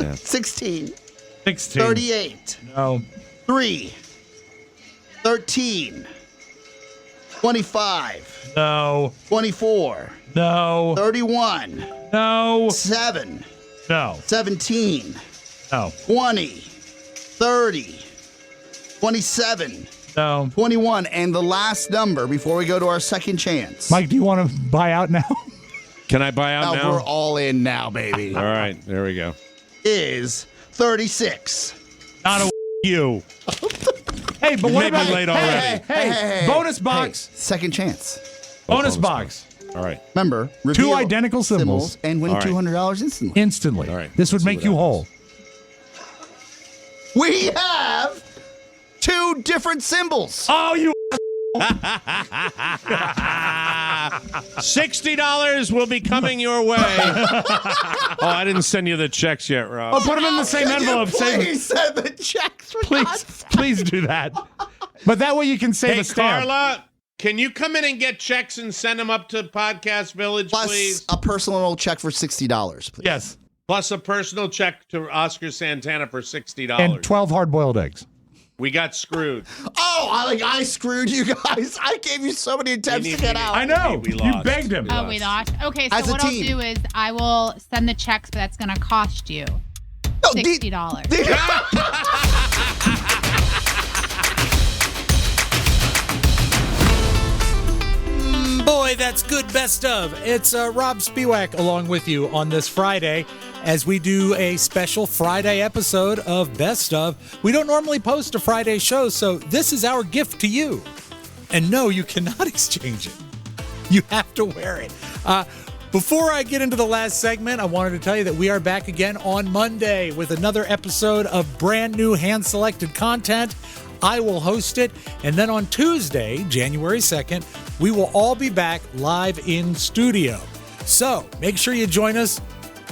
Speaker 4: Yeah.
Speaker 6: 16,
Speaker 5: 16.
Speaker 6: 38,
Speaker 5: No.
Speaker 6: 3, 13, 25,
Speaker 5: No.
Speaker 6: 24,
Speaker 5: No.
Speaker 6: 31,
Speaker 5: No.
Speaker 6: 7,
Speaker 5: No.
Speaker 6: 17,
Speaker 5: No.
Speaker 6: 20, 30, 27,
Speaker 5: No.
Speaker 6: 21, and the last number before we go to our second chance.
Speaker 5: Mike, do you want to buy out now?
Speaker 4: Can I buy out
Speaker 6: Now we're
Speaker 4: now?
Speaker 6: all in now, baby.
Speaker 4: All right, there we go.
Speaker 6: Is 36.
Speaker 5: Not a
Speaker 4: You.
Speaker 5: Hey, but
Speaker 4: You
Speaker 5: what
Speaker 4: made me
Speaker 5: about
Speaker 4: late already.
Speaker 5: Hey, bonus box.
Speaker 6: Hey, second chance.
Speaker 5: Bonus box.
Speaker 4: All right.
Speaker 6: Remember,
Speaker 5: Two
Speaker 6: reveal
Speaker 5: identical symbols.
Speaker 6: and win
Speaker 4: All right.
Speaker 6: $200 instantly.
Speaker 5: Instantly.
Speaker 4: All right.
Speaker 5: This would
Speaker 4: Let's see
Speaker 5: make
Speaker 4: what
Speaker 5: you
Speaker 4: happens.
Speaker 5: whole.
Speaker 6: We have 2 different symbols.
Speaker 5: Oh, you.
Speaker 4: $60 will be coming your way. Oh, I didn't send you the checks yet, Rob.
Speaker 5: Oh, put them in the same envelope. Save.
Speaker 6: Please send the checks. For
Speaker 5: Please,
Speaker 6: God's sake.
Speaker 5: please do that. But that way you can save
Speaker 4: Hey,
Speaker 5: a stamp.
Speaker 4: Carla, can you come in and get checks and send them up to Podcast Village,
Speaker 6: Plus
Speaker 4: please?
Speaker 6: a personal check for $60, please.
Speaker 5: Yes.
Speaker 4: Plus a personal check to Oscar Santana for $60.
Speaker 5: And 12 hard-boiled eggs.
Speaker 4: We got screwed.
Speaker 6: Oh, I screwed you guys. I gave you so many attempts to get out.
Speaker 5: I know.
Speaker 4: We
Speaker 5: You
Speaker 4: lost.
Speaker 5: begged him.
Speaker 11: Oh, we lost. Okay, so
Speaker 6: As a
Speaker 11: what I'll
Speaker 6: team.
Speaker 11: do is I will send the checks, but that's going to cost you
Speaker 6: No,
Speaker 11: $60.
Speaker 3: Boy, that's good best of. It's Rob Spiewak along with you on this Friday as we do a special Friday episode of Best Of. We don't normally post a Friday show, so this is our gift to you. And no, you cannot exchange it. You have to wear it. Before I get into the last segment, I wanted to tell you that we are back again on Monday with another episode of brand new hand-selected content. I will host it. And then on Tuesday, January 2nd, we will all be back live in studio. So make sure you join us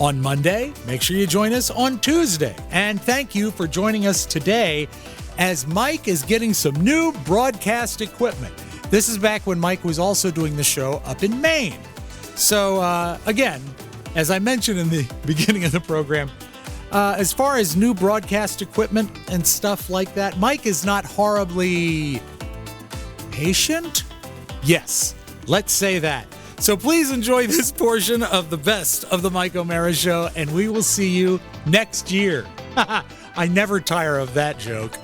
Speaker 3: on Monday. Make sure you join us on Tuesday. And thank you for joining us today as Mike is getting some new broadcast equipment. This is back when Mike was also doing the show up in Maine. So again, as I mentioned in the beginning of the program, as far as new broadcast equipment and stuff like that, Mike is not horribly patient. Yes, let's say that. So please enjoy this portion of the Best of the Mike O'Mara Show, and we will see you next year. I never tire of that joke.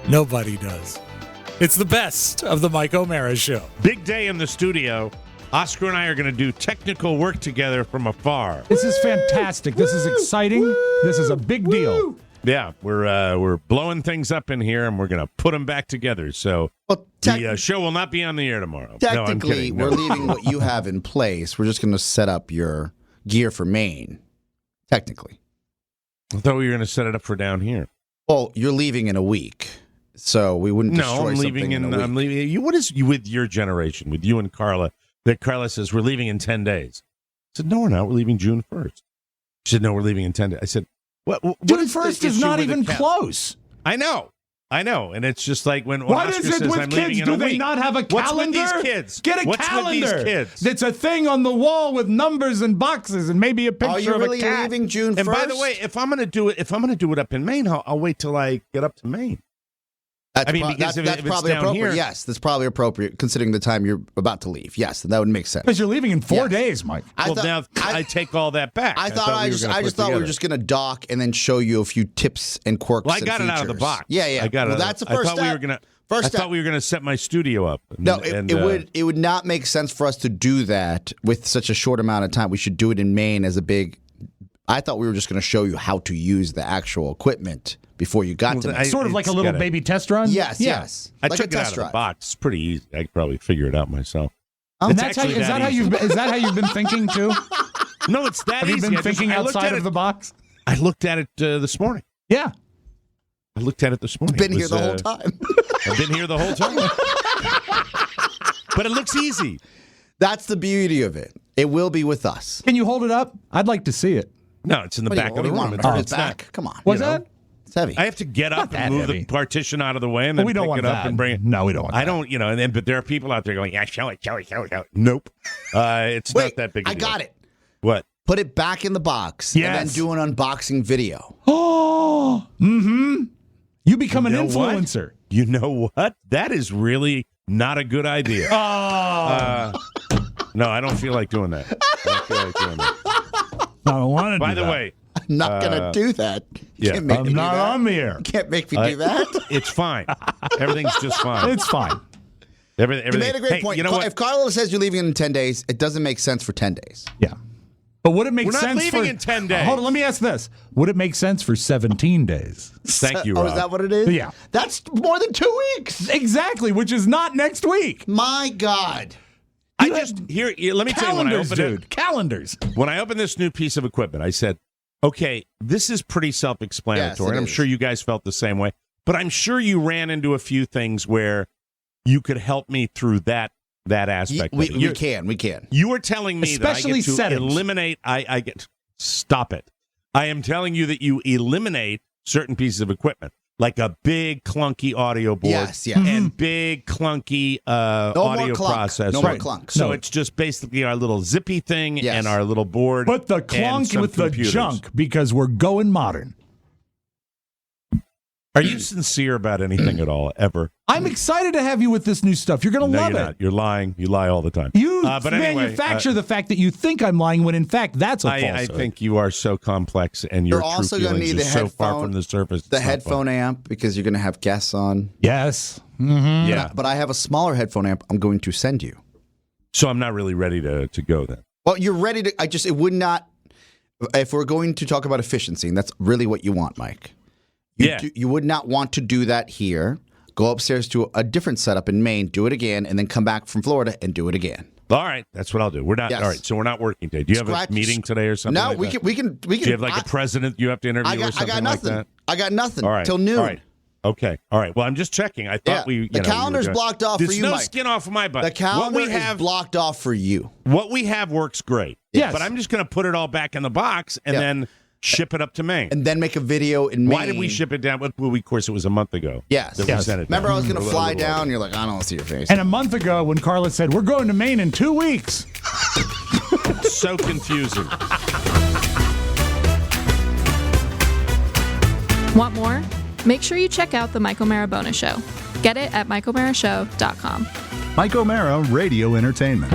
Speaker 3: Nobody does. It's the Best of the Mike O'Mara Show.
Speaker 4: Big day in the studio.
Speaker 1: Oscar and I are going to do technical work together from afar.
Speaker 5: This is fantastic. This is exciting. This is a big deal.
Speaker 1: Yeah, we're blowing things up in here, and we're going to put them back together. So the show will not be on the air tomorrow.
Speaker 6: Technically,
Speaker 1: no, I'm
Speaker 6: we're leaving what you have in place. We're just going to set up your gear for Maine. Technically.
Speaker 1: I thought we were going to set it up for down here.
Speaker 6: Well, you're leaving in a week, so we wouldn't destroy something in a week.
Speaker 1: I'm leaving. You, what is you with your generation, with you and Carla, that Carla says, we're leaving in 10 days. I said, no, we're not. We're leaving June 1st. She said, no, we're leaving in 10 days. I said, what
Speaker 5: June 1st is not even close.
Speaker 1: I know. And it's just like when
Speaker 5: what
Speaker 1: Oscar
Speaker 5: is it
Speaker 1: says,
Speaker 5: with
Speaker 1: I'm
Speaker 5: kids?
Speaker 1: leaving
Speaker 5: Do
Speaker 1: in a
Speaker 5: they
Speaker 1: week.
Speaker 5: not have a calendar?
Speaker 1: What's with these kids?
Speaker 5: Get a
Speaker 1: What's
Speaker 5: calendar.
Speaker 1: With these kids?
Speaker 5: That's a thing on the wall with numbers and boxes and maybe a picture
Speaker 6: Are you
Speaker 5: of
Speaker 6: really
Speaker 5: a cat.
Speaker 6: leaving June 1st?
Speaker 1: And by the way, if I'm going to do it up in Maine, I'll wait till I get up to Maine.
Speaker 6: That's
Speaker 1: because if
Speaker 6: that's
Speaker 1: it's
Speaker 6: probably
Speaker 1: down
Speaker 6: appropriate.
Speaker 1: here-
Speaker 6: Yes, that's probably appropriate considering the time you're about to leave. Yes, that would make sense.
Speaker 5: Because you're leaving in 4
Speaker 6: Yes.
Speaker 5: days, Mike.
Speaker 1: Now I take all that back.
Speaker 6: I just thought we were just going to dock and then show you a few tips and quirks.
Speaker 1: Well, I
Speaker 6: and
Speaker 1: got it out of the
Speaker 6: features.
Speaker 1: box.
Speaker 6: Yeah.
Speaker 1: I got it.
Speaker 6: Well, that's the first
Speaker 1: I thought
Speaker 6: step.
Speaker 1: we were gonna.
Speaker 6: First
Speaker 1: I
Speaker 6: step.
Speaker 1: thought we were going to set my studio up.
Speaker 6: No, it would not make sense for us to do that with such a short amount of time. We should do it in Maine as a big. I thought we were just going to show you how to use the actual equipment before you got to Maine.
Speaker 5: Sort of like a little baby test run?
Speaker 6: Yes.
Speaker 1: I
Speaker 6: Like
Speaker 1: took
Speaker 6: a
Speaker 1: it out
Speaker 6: test
Speaker 1: of the
Speaker 6: drive.
Speaker 1: box. It's pretty easy. I could probably figure it out myself.
Speaker 5: And
Speaker 1: It's
Speaker 5: that's how,
Speaker 1: actually
Speaker 5: is that how
Speaker 1: easy.
Speaker 5: you've been thinking too?
Speaker 1: No, it's that
Speaker 5: Have
Speaker 1: easy.
Speaker 5: you been thinking outside of the box?
Speaker 1: I looked at it this morning.
Speaker 5: Yeah.
Speaker 1: I looked at it this morning.
Speaker 6: Been
Speaker 1: It
Speaker 6: here
Speaker 1: was,
Speaker 6: the whole time.
Speaker 1: I've been here the whole time. But it looks easy.
Speaker 6: That's the beauty of it. It will be with us.
Speaker 5: Can you hold it up? I'd like to see it.
Speaker 1: No, it's in the back of the room.
Speaker 6: It's back. Come on.
Speaker 5: Was that?
Speaker 6: It's heavy.
Speaker 1: I have to get up
Speaker 5: that
Speaker 1: and move
Speaker 5: heavy.
Speaker 1: the partition out of the way and then
Speaker 5: We don't
Speaker 1: pick
Speaker 5: want
Speaker 1: it up
Speaker 5: that.
Speaker 1: and bring it.
Speaker 5: No, we don't want
Speaker 1: I
Speaker 5: that.
Speaker 1: don't, but there are people out there going, yeah, show it. Nope. It's
Speaker 6: Wait,
Speaker 1: not that big a
Speaker 6: I
Speaker 1: deal.
Speaker 6: got it.
Speaker 1: What?
Speaker 6: Put it back in the box
Speaker 5: Yes.
Speaker 6: and then do an unboxing video.
Speaker 5: Oh, You become an
Speaker 1: You know what?
Speaker 5: influencer.
Speaker 1: You know what? That is really not a good idea.
Speaker 5: Oh.
Speaker 6: Uh,
Speaker 1: No, I don't feel like doing that.
Speaker 5: I don't want to
Speaker 1: By the way,
Speaker 6: I'm not going to do that. You
Speaker 1: yeah.
Speaker 6: can't make me
Speaker 5: I'm
Speaker 6: do
Speaker 5: not
Speaker 6: that.
Speaker 5: on the air.
Speaker 6: You can't make me do that.
Speaker 1: it's fine. Everything's just fine.
Speaker 5: It's fine.
Speaker 1: Everything.
Speaker 6: You made a great
Speaker 1: Hey,
Speaker 6: point.
Speaker 1: You know what?
Speaker 6: If Carla says you're leaving in 10 days, it doesn't make sense for 10 days.
Speaker 5: Yeah. But would it make
Speaker 1: We're not
Speaker 5: sense
Speaker 1: leaving
Speaker 5: for
Speaker 1: in 10 days.
Speaker 5: Hold on, let me ask this. Would it make sense for 17 days?
Speaker 1: Thank you,
Speaker 6: Oh,
Speaker 1: Rob.
Speaker 6: is that what it is?
Speaker 5: Yeah.
Speaker 6: That's more than 2 weeks.
Speaker 5: Exactly, which is not next week.
Speaker 6: My God.
Speaker 1: I just here. Let me tell you when I
Speaker 5: Calendars,
Speaker 1: opened it.
Speaker 5: dude. Calendars.
Speaker 1: When I opened this new piece of equipment, I said, okay, this is pretty self-explanatory.
Speaker 6: Yes, it
Speaker 1: and I'm
Speaker 6: is.
Speaker 1: sure you guys felt the same way. But I'm sure you ran into a few things where you could help me through that aspect.
Speaker 6: We
Speaker 1: of it.
Speaker 6: can.
Speaker 1: You were telling me
Speaker 5: Especially
Speaker 1: that I get to
Speaker 5: settings.
Speaker 1: eliminate. I get. Stop it. I am telling you that you eliminate certain pieces of equipment, like a big clunky audio board.
Speaker 6: Yes.
Speaker 1: And big clunky audio
Speaker 6: clunk.
Speaker 1: processor.
Speaker 6: No more clunk.
Speaker 1: So
Speaker 5: No.
Speaker 1: it's just basically our little zippy thing
Speaker 6: Yes.
Speaker 1: and our little board.
Speaker 5: But the
Speaker 1: and
Speaker 5: clunk
Speaker 1: some
Speaker 5: with the
Speaker 1: computers.
Speaker 5: junk because we're going modern.
Speaker 1: Are you sincere about anything at all, ever?
Speaker 5: I'm excited to have you with this new stuff. You're going to
Speaker 1: No,
Speaker 5: love
Speaker 1: you're
Speaker 5: it.
Speaker 1: not. You're lying. You lie all the time.
Speaker 5: You
Speaker 1: but anyway,
Speaker 5: manufacture the fact that you think I'm lying when in fact that's a
Speaker 1: I
Speaker 5: falsehood.
Speaker 1: think you are so complex and your
Speaker 6: You're also
Speaker 1: true
Speaker 6: gonna
Speaker 1: feelings
Speaker 6: need
Speaker 1: are
Speaker 6: the
Speaker 1: so far
Speaker 6: headphone-
Speaker 1: from the surface.
Speaker 6: The
Speaker 1: It's not
Speaker 6: headphone amp, because you're going to have guests on.
Speaker 5: Yes.
Speaker 1: fun. Yeah.
Speaker 6: But I have a smaller headphone amp I'm going to send you.
Speaker 1: So I'm not really ready to go then.
Speaker 6: Well, you're ready to. It would not. If we're going to talk about efficiency, and that's really what you want, Mike. You would not want to do that here. Go upstairs to a different setup in Maine, do it again, and then come back from Florida and do it again.
Speaker 1: All right, that's what I'll do. We're not
Speaker 6: Yes.
Speaker 1: all right. So we're not working today. Do you have a meeting today or something?
Speaker 6: No,
Speaker 1: like
Speaker 6: we
Speaker 1: that?
Speaker 6: can.
Speaker 1: Do you have like a president you have to interview or something
Speaker 6: I got nothing.
Speaker 1: like that?
Speaker 6: I got nothing.
Speaker 1: All right,
Speaker 6: Till noon.
Speaker 1: All right. Okay. All right. Well, I'm just checking. I thought
Speaker 6: Yeah.
Speaker 1: we.
Speaker 6: The calendar's blocked off for
Speaker 1: There's
Speaker 6: you,
Speaker 1: no
Speaker 6: Mike.
Speaker 1: skin off of my butt.
Speaker 6: The calendar
Speaker 1: what we have,
Speaker 6: is blocked off for you.
Speaker 1: What we have works great.
Speaker 5: Yes.
Speaker 1: But I'm just going to put it all back in the box and
Speaker 6: Yeah.
Speaker 1: then ship it up to Maine.
Speaker 6: And then make a video in Maine.
Speaker 1: Why did we ship it down? Well, of course, it was a month ago.
Speaker 6: Yes.
Speaker 1: That we sent it
Speaker 6: Remember,
Speaker 1: down.
Speaker 6: I was going
Speaker 1: A
Speaker 6: to
Speaker 1: little-
Speaker 6: fly
Speaker 1: a little
Speaker 6: down.
Speaker 1: over.
Speaker 6: You're like, I don't see your face.
Speaker 5: And a month ago when Carla said, we're going to Maine in 2 weeks.
Speaker 1: So confusing.
Speaker 10: Want more? Make sure you check out the Mike O'Mara Bonus Show. Get it at MikeO'MaraShow.com.
Speaker 12: Mike O'Mara Radio Entertainment.